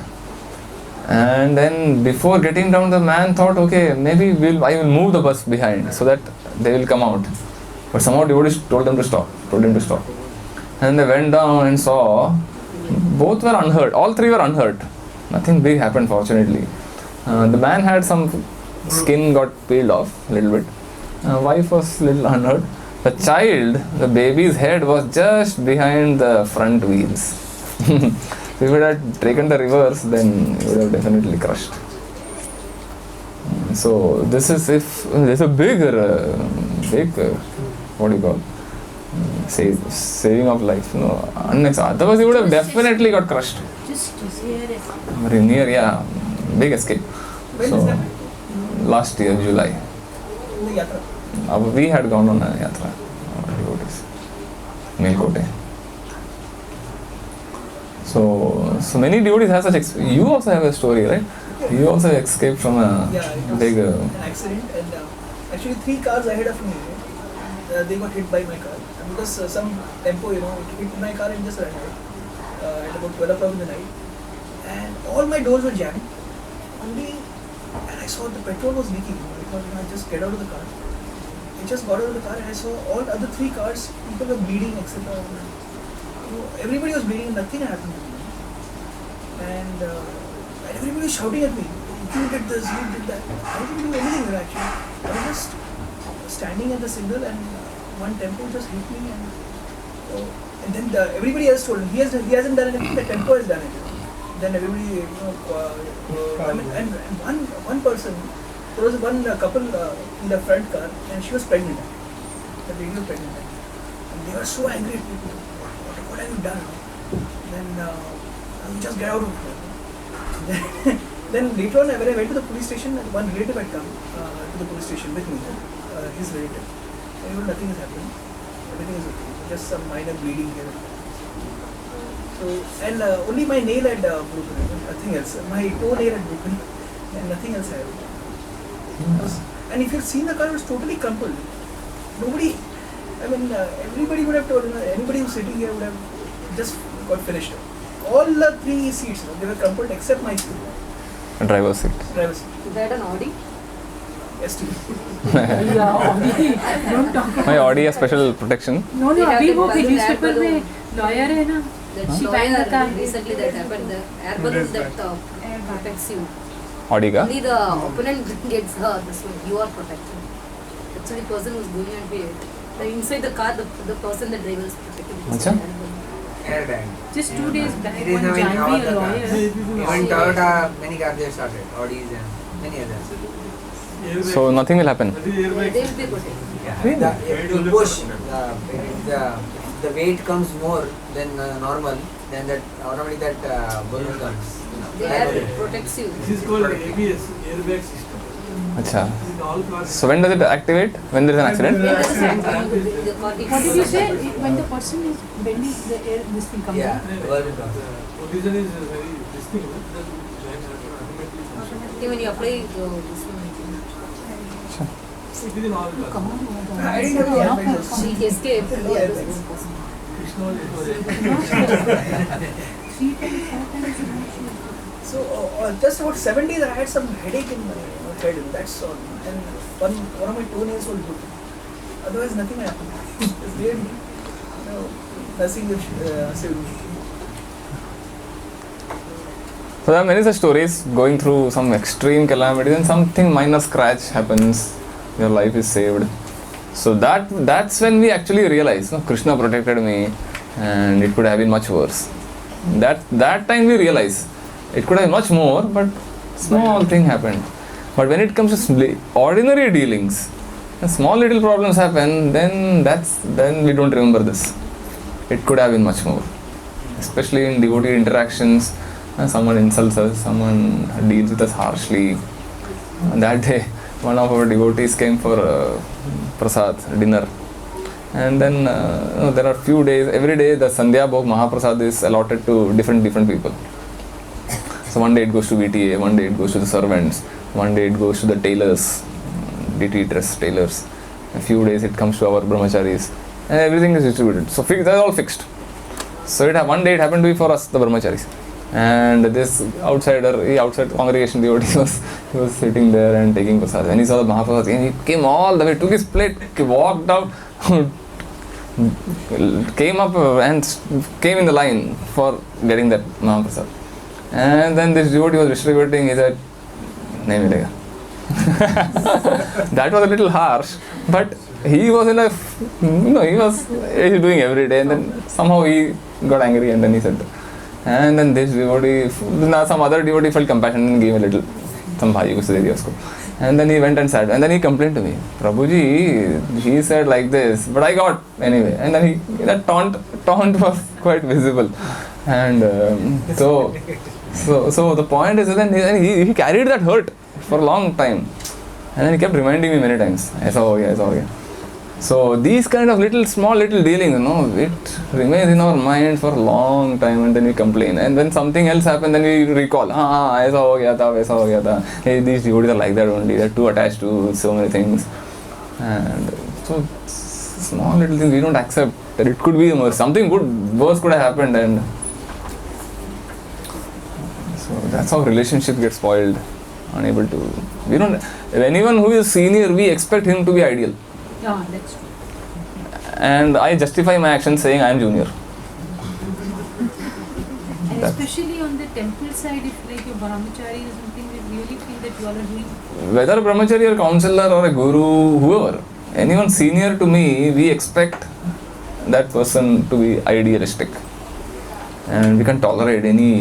and then before getting down, the man thought, okay, maybe I will move the bus behind so that they will come out. But somehow devotees told him to stop. And they went down and saw both were unhurt, all 3 were unhurt. Nothing big happened, fortunately. The man had some skin got peeled off a little bit. Wife was little unhurt. The child, the baby's head was just behind the front wheels. If it had taken the reverse, then it would have definitely crushed. So this is there's a big, what do you call, saving of life. Otherwise he would have definitely got crushed. Just here. Very near, yeah. Big escape. When So is that? last year, July. In the yatra. We had gone on a yatra. Devotees. Melkote. So many devotees have such experience. You also have a story, right? You also escaped from a It was big. an accident, and actually 3 cars ahead of me, they got hit by my car. Because some tempo, it hit my car and just ran out at about 12 o'clock in the night. And all my doors were jammed. And I saw the petrol was leaking. I thought, I just get out of the car. I just got out of the car and I saw all other 3 cars, people were bleeding, etc. Everybody was bleeding, nothing happened to me. And everybody was shouting at me, you did this, you did that. I didn't do anything actually. I was just standing at the signal, and one tempo just hit me, and then everybody else told him, he hasn't done anything, the tempo has done it. Then everybody, and one person, there was one couple in the front car, and she was pregnant. The lady was pregnant. And they were so angry at me. What have you done? Then you just get out of here. Then later on, when I went to the police station, one relative had come to the police station with me, his relative. And nothing has happened. Everything is okay. Just some minor bleeding here. So, and only my nail had broken, nothing else. My toe nail had broken, and nothing else happened. And if you've seen the car, it was totally crumpled. Nobody, everybody would have told, anybody who's sitting here would have just got finished. all the 3 seats, they were crumpled except my seat. Driver's seat. Driver's seat. Is that an Audi? ST. Don't talk about My Audi has special protection. No, They have अभी the वो balloon, newspaper air balloon. में lawyer है ना. That She banged the car. recently that happened. The air balloon that protects you. Audi ka? Only the opponent gets this one. You are protected. Actually, the person who's going and the inside the car, the person, the driver is protected. Achha? Airbag. Just 2 days back, It is one now in all Janvi, the a cars. lawyer. Even Toyota, many cars they have started. Audis and many others. So nothing will happen. They will be protected. Yeah. If you push, the weight comes more than normal, then that automatically that balloon comes. The air protects you. This is called ABS, airbag system. Acha. In all cars. So when does it activate? When there is an accident? The car What did you say? When the person is bending, the air, this thing comes Yeah, out? the balloon comes. The position is very distinct. The giant automatically. when you apply this one, It is in all cars. Come on, I didn't have the airbags also. she escaped. No The airbags. Krishna is 3 times, 4 times. So just about 7 days I had some headache in my head, and that's all. And one of my toenails was good. Otherwise nothing happened. It's really, nothing which saved me. So there are many such stories going through some extreme calamity, and something minor scratch happens, your life is saved. So that's when we actually realize, no, Krishna protected me, and it could have been much worse. That time we realize it could have been much more, but small thing happened. But when it comes to ordinary dealings, small little problems happen, then we don't remember this. It could have been much more, especially in devotee interactions. Someone insults us, someone deals with us harshly. That day, one of our devotees came for prasad, dinner. And then there are few days, every day the Sandhya Bhog Mahaprasad is allotted to different people. So one day it goes to VTA, one day it goes to the servants, one day it goes to the tailors, DT dress tailors. A few days it comes to our brahmacharis. And everything is distributed. So that's all fixed. So one day it happened to be for us, the brahmacharis. And this outside congregation devotee was sitting there and taking prasad. When he saw the Mahaprasad, he came all the way, took his plate, walked out, came up and came in the line for getting that Mahaprasad. And then this devotee was distributing, he said, "Nahi milega." That was a little harsh, but he was he was doing every day, and then somehow he got angry and then he said that. And then this devotee, some other devotee felt compassion and gave a little, some bhai ko de diya usko. And then he went and sat, and then he complained to me, "Prabhuji, he said like this, but I got anyway." And then that taunt was quite visible. And so the point is that he carried that hurt for a long time, and then he kept reminding me many times, "Aisa ho gaya, aisa ho gaya." So these kind of small little dealings, it remains in our mind for a long time, and then we complain. And when something else happens, then we recall, aisa ho gaya tha, waisa ho gaya tha. Hey, these devotees are like that only. They're too attached to so many things. And so small little things we don't accept that it could be a mercy. Something worse could have happened, and so that's how relationships get spoiled. Unable to. Anyone who is senior, we expect him to be ideal. Yeah, that's true. And I justify my actions saying I am junior. And especially on the temple side, if like your brahmachari or something, we really feel that you all are doing. Whether a brahmachari or counselor or a guru, whoever, anyone senior to me, we expect that person to be idealistic. And we can tolerate any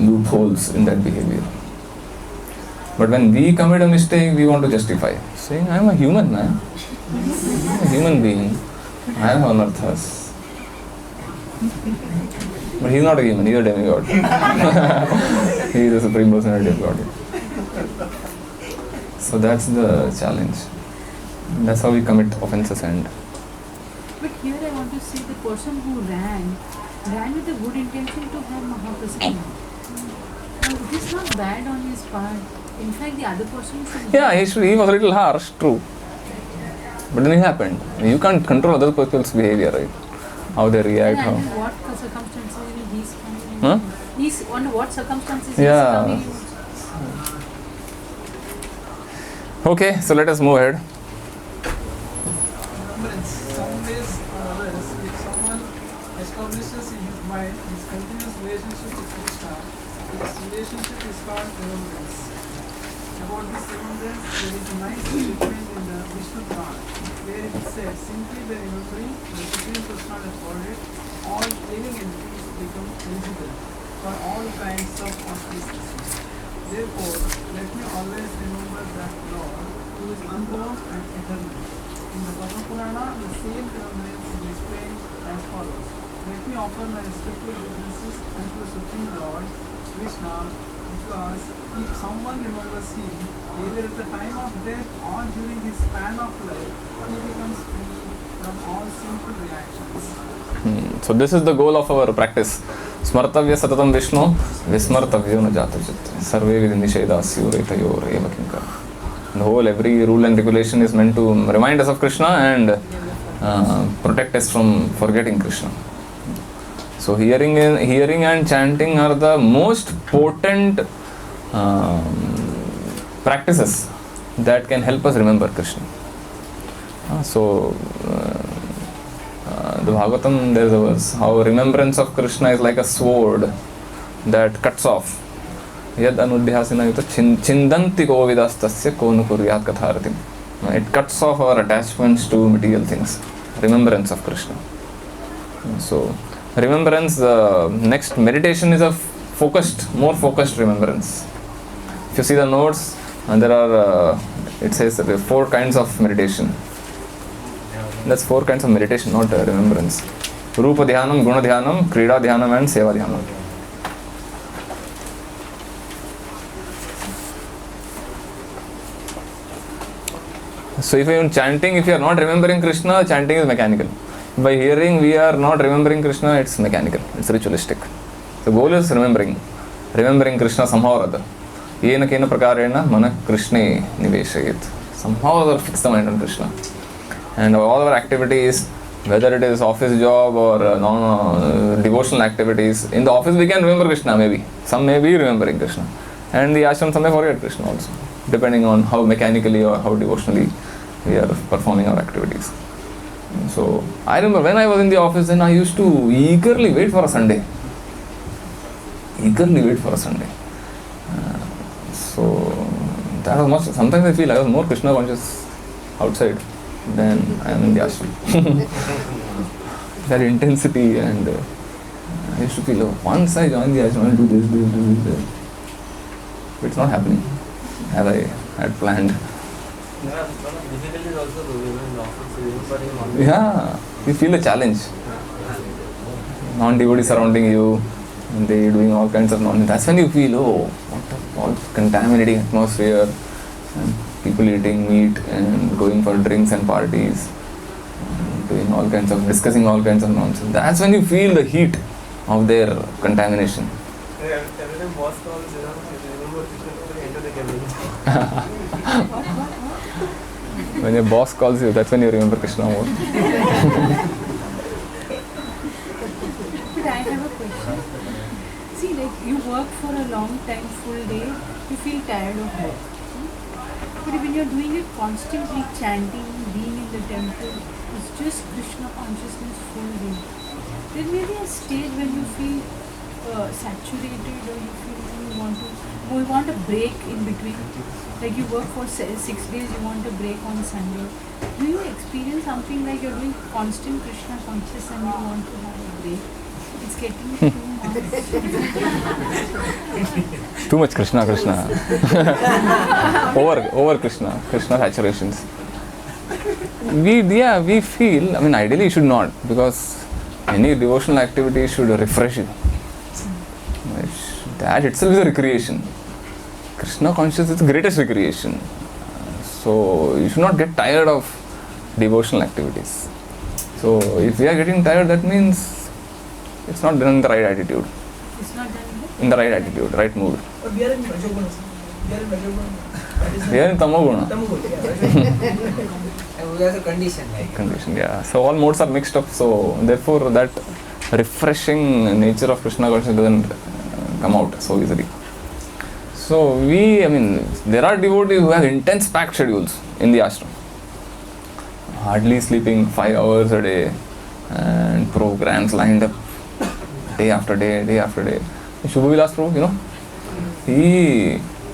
loopholes in that behavior. But when we commit a mistake, we want to justify, saying I am a human man. I'm a human being. I have anarthas. But he's not a human, he's a demigod. He is the Supreme Personality of Godhead. So that's the challenge. That's how we commit offenses. And But here I want to say the person who ran with a good intention to have Mahaprasad. It is not bad on his part. In fact, the other person should. yeah, he was a little harsh, true. But then it happened. You can't control other people's behavior, right? How they react, And how. under what circumstances will these come in? Huh? He's under what circumstances Yeah. he's coming. Okay, so let us move ahead. But in some ways or others, if someone establishes in his mind his continuous relationship with Krishna, this relationship is called remembrance. About this remembrance, there is a nice statement in the Vishnu Puran, where it says, simply by remembering the Supreme Personality of Godhead, all living entities become eligible for all kinds of auspicities. Therefore, let me always remember that Lord, who is unborn and eternal. In the Padma Purana, the same remembrance is explained as follows. Let me offer my respectful obeisances unto the Supreme Lord, Krishna, because if someone remembers him, either at the time of death or during his span of life, he becomes free from all sinful reactions. So this is the goal of our practice. Smartavya satatam Vishnu, vismartavyo na jata chitra. Sarve vidhi nisheda syuretayor eva kinkara. The whole, every rule and regulation is meant to remind us of Krishna and protect us from forgetting Krishna. So hearing and chanting are the most potent practices that can help us remember Krishna. The Bhagavatam, there is a verse, how remembrance of Krishna is like a sword that cuts off. Yad anudhyasena yuta chindanti govidastasya konu kuryat katharatim. It cuts off our attachments to material things. Remembrance of Krishna. So, remembrance, next meditation is a more focused remembrance. If you see the notes, there are, it says that there are 4 kinds of meditation. That's 4 kinds of meditation, not remembrance. Rupa dhyanam, guna dhyanam, krida dhyanam and seva dhyanam. So if you are chanting, if you are not remembering Krishna, chanting is mechanical. By hearing, we are not remembering Krishna, it's mechanical, it's ritualistic. The goal is remembering Krishna somehow or other. Yena kena prakarena mana Krishne niveshayet. Somehow or other fix the mind on Krishna. And all our activities, whether it is office job or devotional activities, in the office we can remember Krishna maybe. Some may be remembering Krishna. And the ashram, some may forget Krishna also, depending on how mechanically or how devotionally we are performing our activities. So, I remember when I was in the office, then I used to eagerly wait for a Sunday. So, that was much, sometimes I feel I was more Krishna conscious outside than I am in the ashram. That intensity, and I used to feel, once I join the ashram, I'll do this. But it's not happening as I had planned. Difficulties also in the office. Yeah, you feel a challenge. Non-devotees surrounding you, and they doing all kinds of nonsense. That's when you feel, all contaminating atmosphere, and people eating meat and going for drinks and parties, and discussing all kinds of nonsense. That's when you feel the heat of their contamination. Every time boss calls, remember to enter the cabin. When your boss calls you, that's when you remember Krishna more. But I have a question. See, like you work for a long time, full day, you feel tired of work. But when you're doing it constantly, chanting, being in the temple, it's just Krishna consciousness full day. There may be a stage when you feel saturated, or you feel you want a break in between. Like you work for 6 days, you want a break on Sunday. Do you experience something like you're doing constant Krishna conscious and you want to have a break? It's getting too much. Too much Krishna. over Krishna saturations. We feel, ideally you should not, because any devotional activity should refresh you. That itself is a recreation. Krishna consciousness is the greatest recreation. So you should not get tired of devotional activities. So if we are getting tired, that means it's not done in the right attitude. It's not done in the right attitude, right mood. But we are in Rajoguna. We are in Tamoguna. That's a condition, right? Condition, yeah. So all modes are mixed up. So therefore that refreshing nature of Krishna consciousness come out so easily. So there are devotees who have intense packed schedules in the ashram. Hardly sleeping 5 hours a day and programs lined up day after day, day after day. Shubha Vilas Prabhu,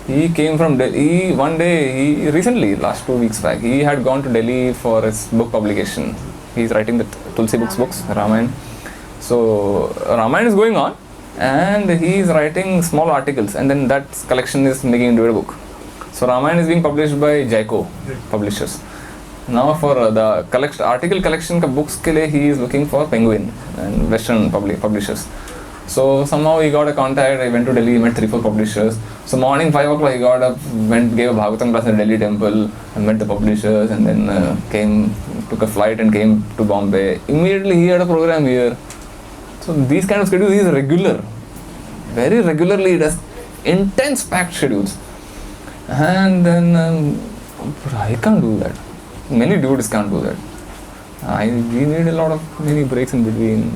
he came from Delhi. One day, recently, last 2 weeks back, he had gone to Delhi for his book publication. He's writing the Tulsi books, Ramayana. So, Ramayana is going on and he is writing small articles, and then that collection is making into a book. So, Ramayana is being published by Jaico publishers. Now for the article collection books ke liye, he is looking for Penguin and Western publishers. So somehow he got a contact. I went to Delhi, met 3-4 publishers. So morning 5 o'clock he got up, gave a Bhagavatam class in Delhi temple, and met the publishers, and then took a flight and came to Bombay. Immediately he had a program here. So these kind of schedules, he is regular. Very regularly he does intense packed schedules. And then I can't do that. Many devotees can't do that. We need a lot of many breaks in between.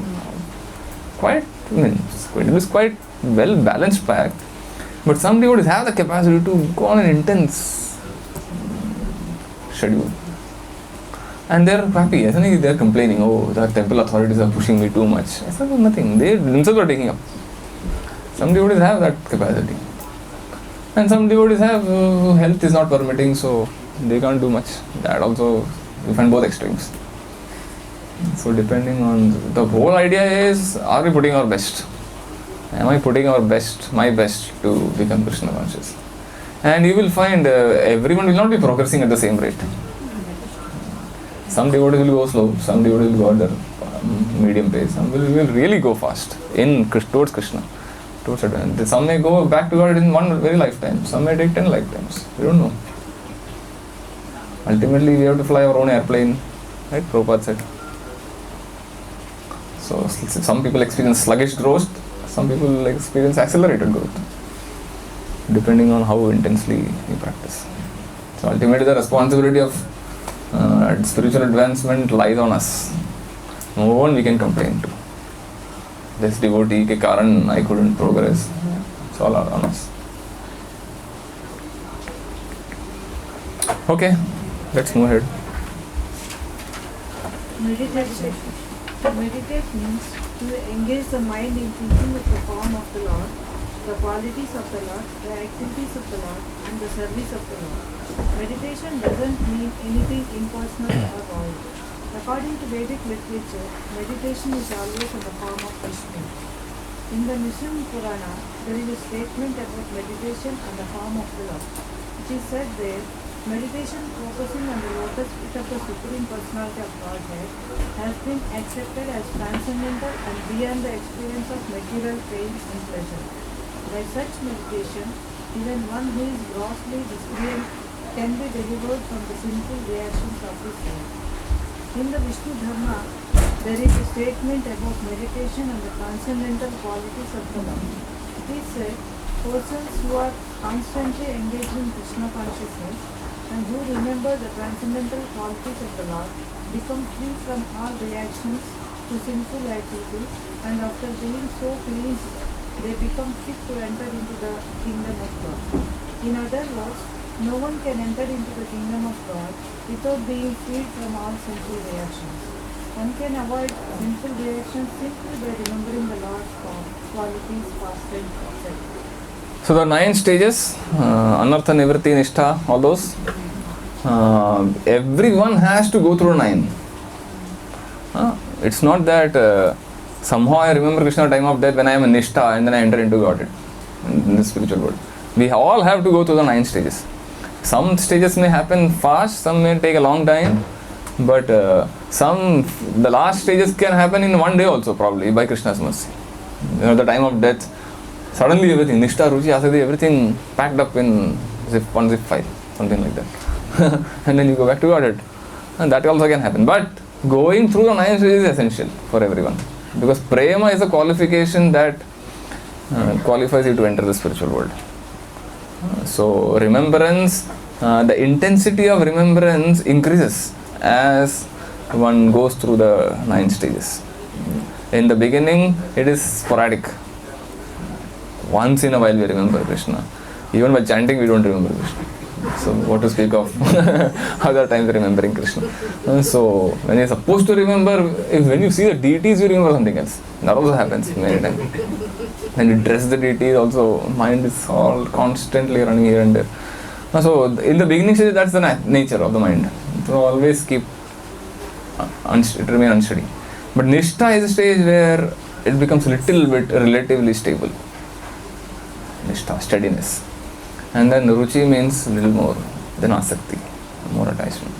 It is quite well balanced pack. But some devotees have the capacity to go on an intense schedule. And they are happy. They are complaining, oh, the temple authorities are pushing me too much. I said, nothing. They themselves are taking up. Some devotees have that capacity. And some devotees have health is not permitting, so they can't do much. That also, you find both extremes. So depending on, the whole idea is, are we putting our best? Am I putting my best to become Krishna conscious? And you will find everyone will not be progressing at the same rate. Some devotees will go slow, some devotees will go at the medium pace, some will really go fast towards Krishna. Some may go back to God in one very lifetime, some may take 10 lifetimes. We don't know. Ultimately, we have to fly our own airplane, right? Prabhupada said. So, some people experience sluggish growth, some people experience accelerated growth, depending on how intensely you practice. So, ultimately, the responsibility of spiritual advancement lies on us. No one we can complain to. This devotee ke karan I couldn't progress. It's all on us. Okay. Let's move ahead. Meditate means to engage the mind in thinking of the form of the Lord, the qualities of the Lord, the activities of the Lord, and the service of the Lord. Meditation doesn't mean anything impersonal or void. According to Vedic literature, meditation is always in the form of Vishnu. In the Vishnu Purana, there is a statement about meditation and the form of the Lord. It is said there, meditation focusing on the lotus feet of the Supreme Personality of Godhead has been accepted as transcendental and beyond the experience of material pain and pleasure. By such meditation, even one who is grossly miscreant can be delivered from the sinful reactions of his soul. In the Vishnu Dharma, there is a statement about meditation and the transcendental qualities of the Lord. It is said, persons who are constantly engaged in Krishna consciousness and who remember the transcendental qualities of the Lord become free from all reactions to sinful activities, and after being so cleansed, they become fit to enter into the kingdom of God. In other words, no one can enter into the kingdom of God without being freed from all sinful reactions. One can avoid sinful reactions simply by remembering the Lord's qualities, past and present. So the 9 stages, Anartha, Nivritti, Nishtha, all those, everyone has to go through 9. It's not that somehow I remember Krishna at the time of death when I am a Nishtha and then I enter into Godhead in the spiritual world. We all have to go through the 9 stages. Some stages may happen fast, some may take a long time, but the last stages can happen in one day also, probably, by Krishna's mercy. The time of death, suddenly everything, Nishtha, Ruchi, Asadi, everything packed up in one zip file, something like that. And then you go back to Godhead. And that also can happen. But going through the 9 stages is essential for everyone. Because prema is a qualification that qualifies you to enter the spiritual world. So remembrance, the intensity of remembrance increases as one goes through the 9 stages. In the beginning, it is sporadic. Once in a while we remember Krishna. Even by chanting we don't remember Krishna. So what to speak of other times remembering Krishna. So when you're supposed to remember, when you see the deities you remember something else. That also happens many times. When you dress the deities also, mind is all constantly running here and there. So in the beginning stage, that's the nature of the mind. It will always keep it remain unsteady. But Nishtha is a stage where it becomes a little bit relatively stable. Nishtha, steadiness. And then Ruchi means a little more than Asakti, more attachment.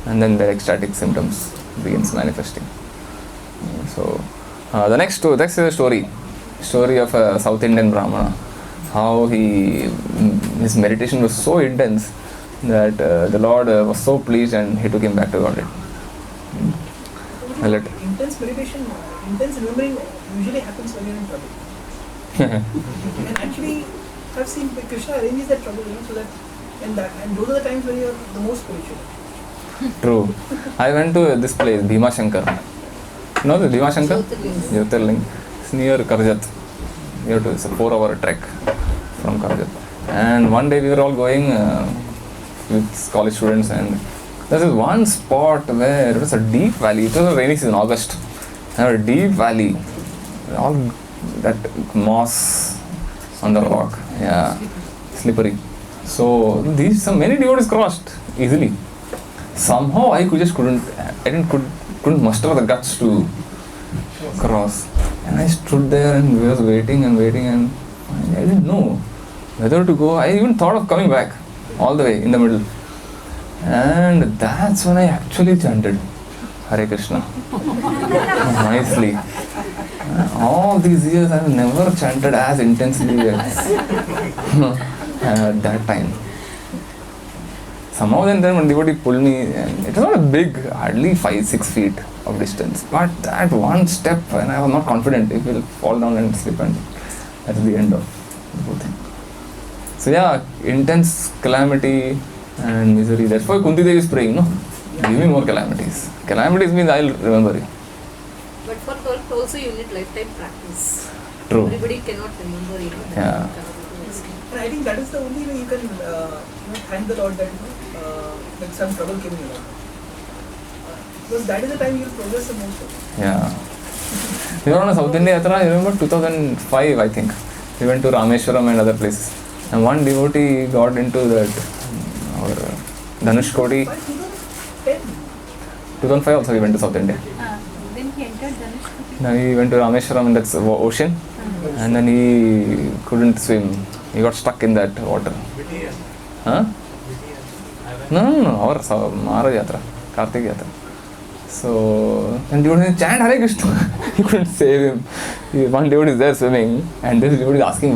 And then the ecstatic symptoms begins manifesting. So the next is a story of a South Indian Brahmana. How his meditation was so intense that the Lord was so pleased and he took him back to Godhead. Intense meditation, intense remembering usually happens when you're in trouble. And actually, I've seen Krishna arranges that trouble, so that and those are the times when you're the most spiritual. True. I went to this place, Bhima Shankar. You know the Bhima Shankar? Jyotirling. It's near Karjat. It's a 4-hour trek from Karjat. And one day we were all going with college students, and there's this one spot where it was a deep valley. It was a rainy season, August. And a deep valley. All that moss on the rock. Yeah. Slippery. So many devotees crossed easily. Somehow I couldn't muster the guts to cross. And I stood there and was waiting and I didn't know whether to go. I even thought of coming back all the way in the middle. And that's when I actually chanted Hare Krishna. Nicely. All these years I have never chanted as intensely as at that time. Somehow then when devotee pulled me, and it was not a big, hardly 5-6 feet of distance, but that one step, and I was not confident if we'll fall down and slip, and that's the end of the whole thing. So yeah, intense calamity and misery. That's why Kunti Devi is praying, no? Give me more calamities. Calamities means I'll remember you. But for that also you need lifetime practice. True. Everybody cannot remember it. Yeah. And I think that is the only way you can thank the Lord that that some trouble came in your life. Because that is the time you will progress the most. Yeah. We were on a South India Yatra, I remember 2005 I think. We went to Rameshwaram and other places. And one devotee got into that Dhanushkodi. 2005 also we went to South India. Then he entered Dhanushkodi. Then we went to Rameshwaram and that's ocean. And then he couldn't swim. He got stuck in that water. Huh? No. Our Maharaj Yatra, Kartik Yatra. So, and devotee chant Hare Krishna. He couldn't save him. One devotee is there swimming, and this devotee is asking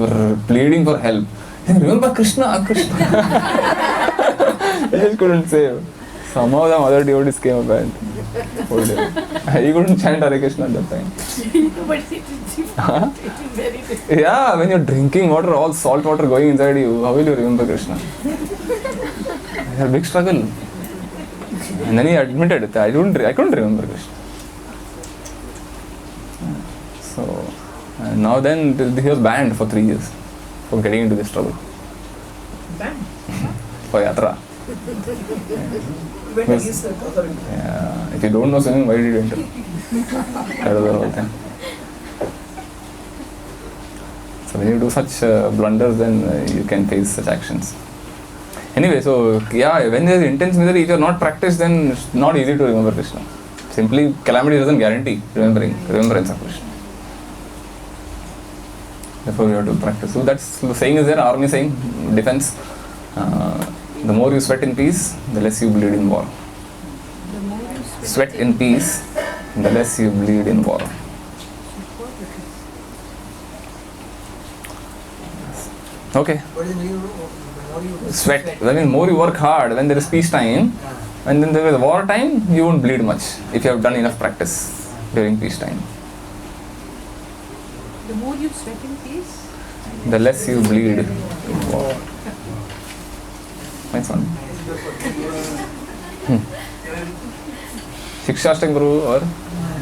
pleading for help. He said, remember Krishna. He just couldn't save. Somehow the other devotees came up and pulled him. He couldn't chant Hare Krishna at that time. But it is very difficult. Yeah, when you're drinking water, all salt water going inside you, how will you remember Krishna? It's a big struggle. And then he admitted it. I couldn't remember Krishna. So, and now then he was banned for 3 years for getting into this trouble. Banned? For yatra. Went against the authority. Yeah. If you don't know swimming, why did you enter? That was the whole thing. So when you do such blunders, then you can face such actions. Anyway, so yeah, when there is intense misery, if you are not practiced, then it's not easy to remember Krishna. Simply, calamity doesn't guarantee remembrance of Krishna. Therefore, you have to practice. So that's the saying is there, army saying, defense. The more you sweat in peace, the less you bleed in war. The more you Sweat in peace, the less you bleed in war. Okay. What is the new rule? Sweat. I mean, more you work hard when there is peace time, and then there is war time, you won't bleed much if you have done enough practice during peace time. The more you sweat in peace, The less you bleed in war. Nice one. Shikshastak Guru, or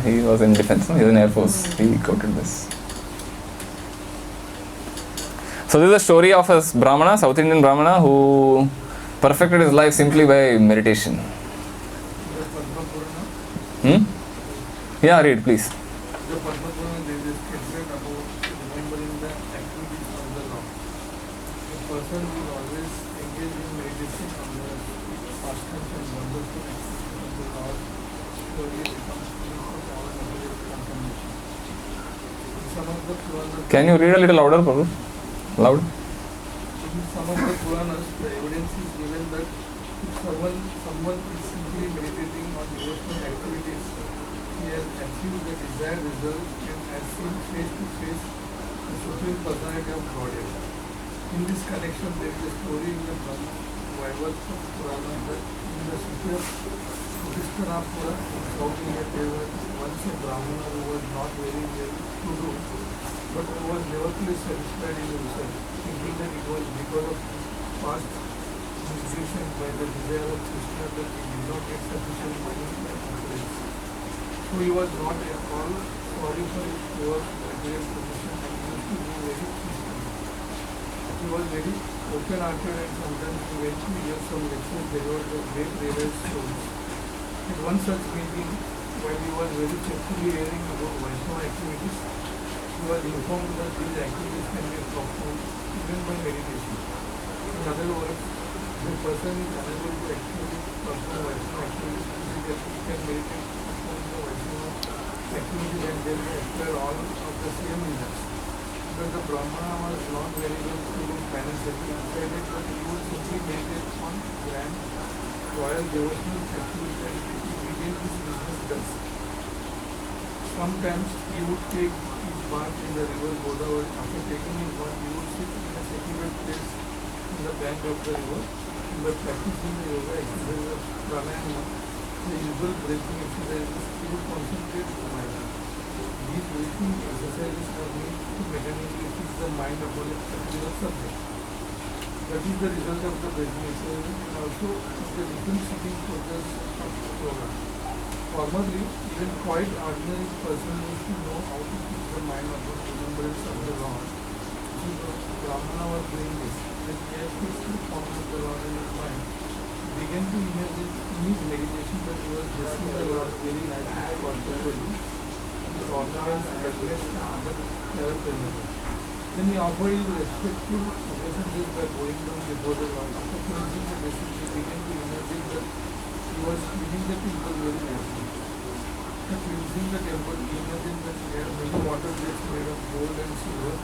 he was in defense, no? He was in Air Force. He quoted this. So this is a story of a Brahmana, South Indian Brahmana, who perfected his life simply by meditation. Yeah, read please. The Padma Purana, there is a statement about remembering the activities of the Lord. The person will always engage in meditation on the pastimes and wonderful activities of the Lord, slowly becomes free from all material contamination. In some of the Puranas, Can you read a little louder, Prabhu? Loud. in some of the Puranas, the evidence is given that if someone is simply meditating on devotional activities, he has achieved the desired result and has seen face to face the Supreme Personality of Godhead. In this connection, there is a story in the Vaivastha Purana that in the city of Krishnapura in South India, there was once a Brahmana who was not very well to do, but who was nevertheless satisfied in himself, thinking that it was because of past misgiving by the desire of Krishna that he did not get sufficient money and opulence. So he was not at all sorry for his poor material position and used to be very peaceful. He was very open-hearted and sometimes he went to hear some lectures delivered by great realized souls. At one such meeting, while he was very carefully hearing about Vaishnava activities, he was informed that these activities can be performed even by meditation. In other words, if a person is unable to actually perform Vaishnava activities, he can meditate perform the Vaishnava activities and then acquire all of the same results. Because the Brahmana was not very well skilled financially, he decided that he would simply meditate on grand, royal devotional activities and he began this business thus. Sometimes he would take his bath in the river Godavari. After taking his bath, he would sit in a secluded place in the bank of the river. By practicing the yoga exercises of pranayama, the usual breathing exercises, he would concentrate the mind. These breathing exercises are made to mechanically fix the mind upon a particular subject. That is the result of the breathing exercises and also of the different sitting process of yoga. Formerly, even quite ordinary person used to know how to fix the mind upon remembrance of the Lord. So the Brahmana was doing this. When he had fixed the form of the Lord in his mind, he began to imagine in his meditation that he was blessing the Lord very nicely, corporally, his ornaments, headdress, and other paraphernalia. Then he offered his respective obeisances by bowing down before the Lord. After finishing the basic, he began to imagine that he was cleaning the temple very nicely. After cleansing the temple, he imagined that he had many water jets made of gold and silver,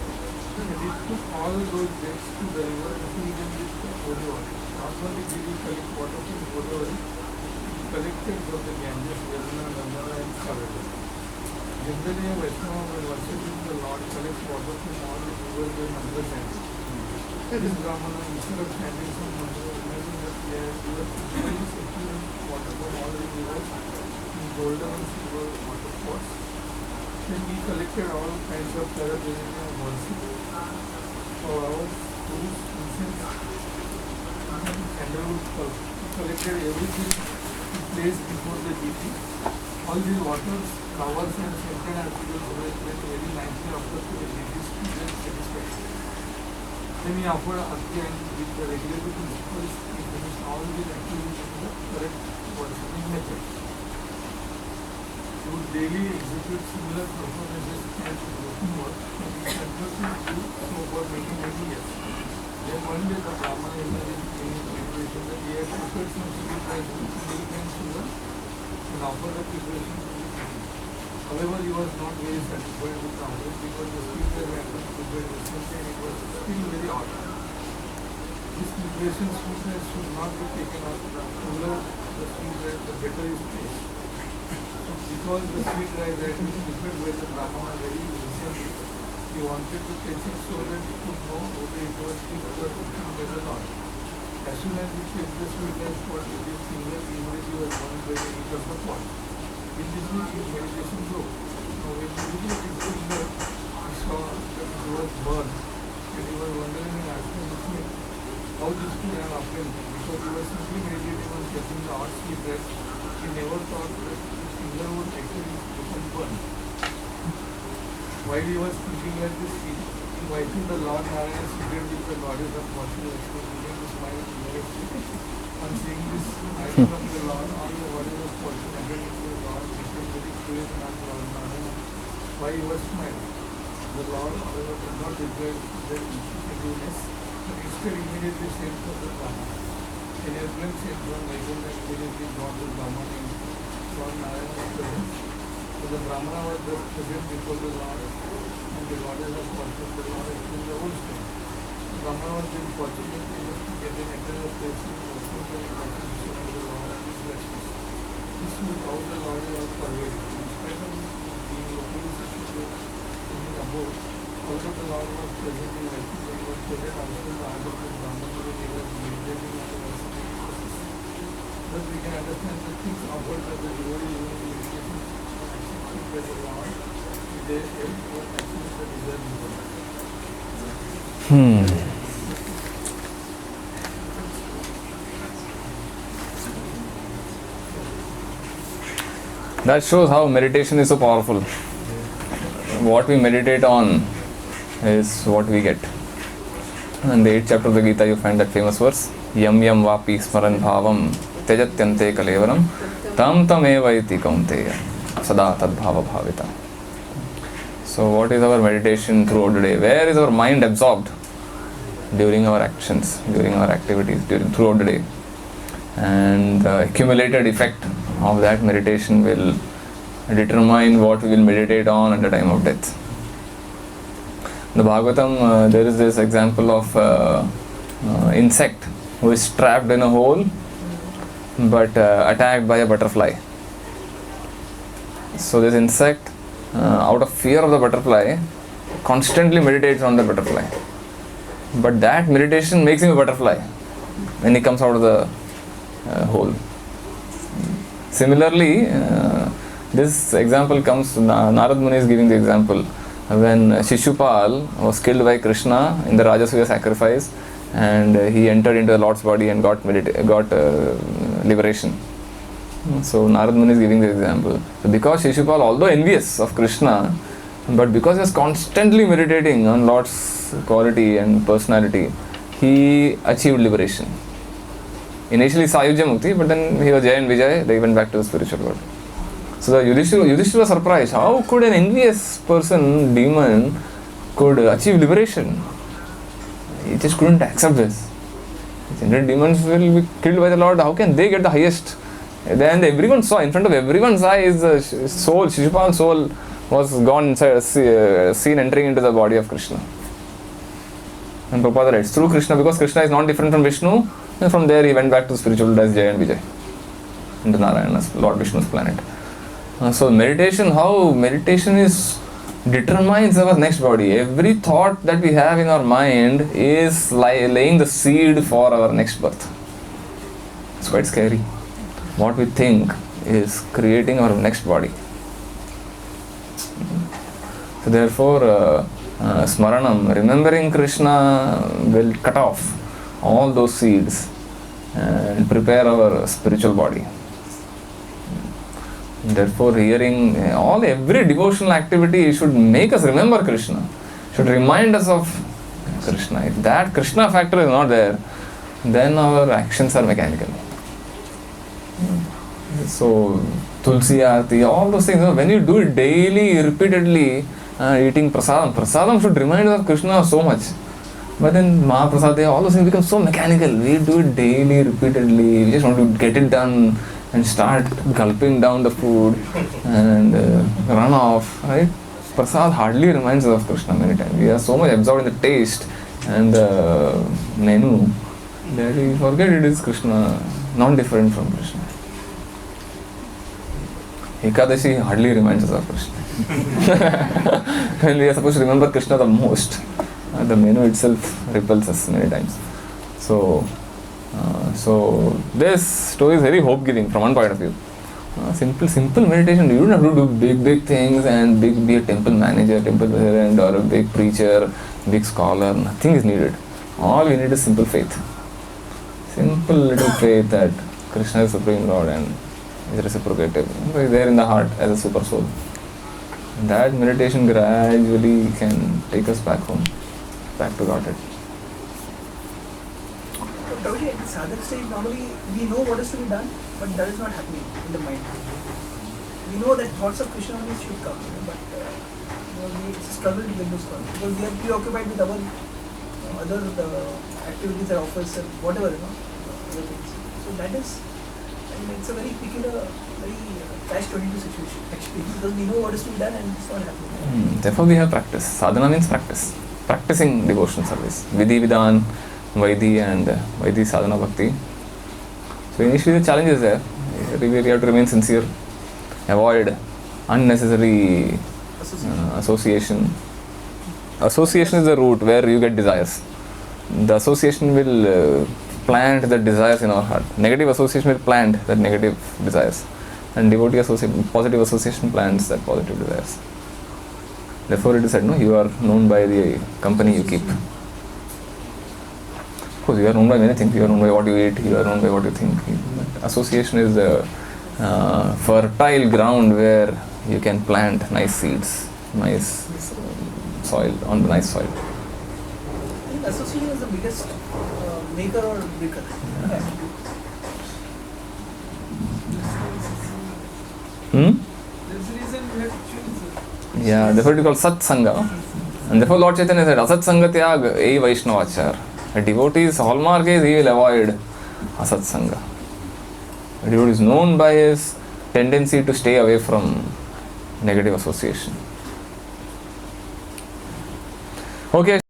and he took all those jets to the river and filled them with holy water. Not only did he collect water from Godavari, he collected from the Ganges, Yamuna, Nandana and Kaveri. Generally, a Vaishnava, when worshipping the Lord, collects water from all the rivers and other chanting. This Brahmana, instead of chanting some mantra, imagined that he had really secured water from all the rivers in golden and silver water pots. Then he collected all kinds of paraphernalia of worship, flowers, fruits, incense, and sandalwood pulp. He collected everything he placed before the deity. All these waters, flowers and scented articles were very nicely offered to the deities to their satisfaction. Then he offered Arti and with the regulative principles, he finished all these activities in the correct worshipping method. He would daily execute similar performances as routine work and he continued to do so for many years. Then one day the Brahmana imagined in his meditation that he had prepared some sweet rice with milk and sugar and offered the preparation to the king. However, he was not very satisfied with the offering because the sweet rice had been prepared recently and it was still very hot. This preparation sweet rice should not be taken out. The cooler the sweet rice, the better its taste. Because the sweet rice had been prepared by the Brahmana very recently, he wanted to taste it so that he could know whether it was still good or not. As soon as he tasted the sweet rice pot with his finger, he immediately was burned by the heat of the pot. In this way, his meditation grew. Now, when he looked at his finger, he saw that it was burned, and he was wondering and asking himself how this could have happened, because he was simply meditating on touching the hot sweet rice. He never thought that his finger would actually become burned. While he was thinking like this, he inviting the Lord Narayana is seated with the goddess of fortune, expressing the smile immediately. On seeing this item of the Lord, all the goddess of fortune entered into the Lord, became very curious and asked Lord Narayana why he was smiling. The Lord, however, did not regret their eagerness, but instead immediately sent for the Brahma. In a glimpse, he was able to immediately brought the Brahma in Lord Narayana's presence. So the Brahmana was just present before the Lord, and the goddess of fortune, the Lord in the old state. The Brahmana was then fortunate enough to get an entire place in the worship and contribution of the Lord and his blessings. This is how the Lord was pervaded. In spite of being locally situated in the abode, although the Lord was present in Vaikuntha, he was present also in the heart of the Brahmana who was meditating on the worship process. Thus we can understand the things offered by the devotee even in meditation accepted by the Lord, they were actually the desired result. That shows how meditation is so powerful. What we meditate on is what we get. In the 8th chapter of the Gita, you find that famous verse: Yam yam vapi smaran bhavam tejatyante kalevaram tam tam eva iti kaunteya sada tad bhava bhavita. So what is our meditation throughout the day? Where is our mind absorbed? During our actions, during our activities, throughout the day. And the accumulated effect of that meditation will determine what we will meditate on at the time of death. In the Bhagavatam, there is this example of insect who is trapped in a hole but attacked by a butterfly. So this insect, out of fear of the butterfly, constantly meditates on the butterfly. But that meditation makes him a butterfly when he comes out of the hole. Similarly, this example comes, Narad Muni is giving the example, when Shishupal was killed by Krishna in the Rajasuya sacrifice, and he entered into the Lord's body and got liberation. So Narad Muni is giving the example. So because Shishupal, although envious of Krishna, but because he was constantly meditating on Lord's quality and personality, he achieved liberation. Initially Sayujya Mukti, but then he was Jaya and Vijay, they went back to the spiritual world. So the Yudhishthira was surprised. How could an envious person, demon, could achieve liberation? He just couldn't accept this. General demons will be killed by the Lord. How can they get the highest? Then everyone saw, in front of everyone's eyes, the soul, Shishupal's soul was gone inside, seen entering into the body of Krishna. And Prabhupada writes, through Krishna, because Krishna is not different from Vishnu, and from there he went back to spiritual world as Jaya and Vijay, into Narayana's, Lord Vishnu's planet. So meditation, how meditation determines our next body. Every thought that we have in our mind is laying the seed for our next birth. It's quite scary. What we think is creating our next body. So therefore, Smaranam, remembering Krishna, will cut off all those seeds and prepare our spiritual body. Therefore, hearing every devotional activity should make us remember Krishna, should remind us of Krishna. If that Krishna factor is not there, then our actions are mechanical. So, Tulsi Aarti, all those things, when you do it daily, repeatedly, eating prasadam should remind us of Krishna so much. But then Mahaprasad, all those things become so mechanical. We do it daily, repeatedly, we just want to get it done and start gulping down the food and run off, right? Prasad hardly reminds us of Krishna many times. We are so much absorbed in the taste and the menu that we forget it is Krishna, not different from Krishna. Ekadashi hardly reminds us of Krishna. When we are supposed to remember Krishna the most, the menu itself repels us many times. So this story is very hope-giving from one point of view. Simple meditation. You don't have to do big things and be a temple manager, temple president, or a big preacher, big scholar. Nothing is needed. All we need is simple faith. Simple little faith that Krishna is Supreme Lord and is reciprocative. He's there in the heart as a super soul. That meditation gradually can take us back home. back to Godhead. Prabhuji, at the sadhak stage, normally we know what is to be done, but that is not happening in the mind. We know that thoughts of Krishna only should come, but we struggle to get those thoughts because we are preoccupied with our other activities or offers and whatever, other things. So that is, it's a very peculiar, very catch-22 situation actually, because we know what is to be done and it's not happening. Therefore we have practice. Sadhana means practice. Practicing devotional service. Vidhi, Vidhan, Vaidhi and Vaidhi Sadhana Bhakti. So initially the challenge is there. We have to remain sincere. Avoid unnecessary association. Association is the root where you get desires. The association will plant the desires in our heart. Negative association will plant that negative desires. And devotee association, positive association plants that positive desires. Therefore it is said, no, you are known by the company you keep. Of course, you are known by many things. You are known by what you eat, you are known by what you think. But association is the fertile ground where you can plant nice seeds, nice soil, on the nice soil. I think association is the biggest maker or breaker. There's a reason we have to choose. Yeah, therefore it is called Sat Sangha. And therefore Lord Chaitanya said, Asat Sangha Tyag Ei Vaishnavachar. A devotee's hallmark is he will avoid Asat Sangha. A devotee is known by his tendency to stay away from negative association. Okay.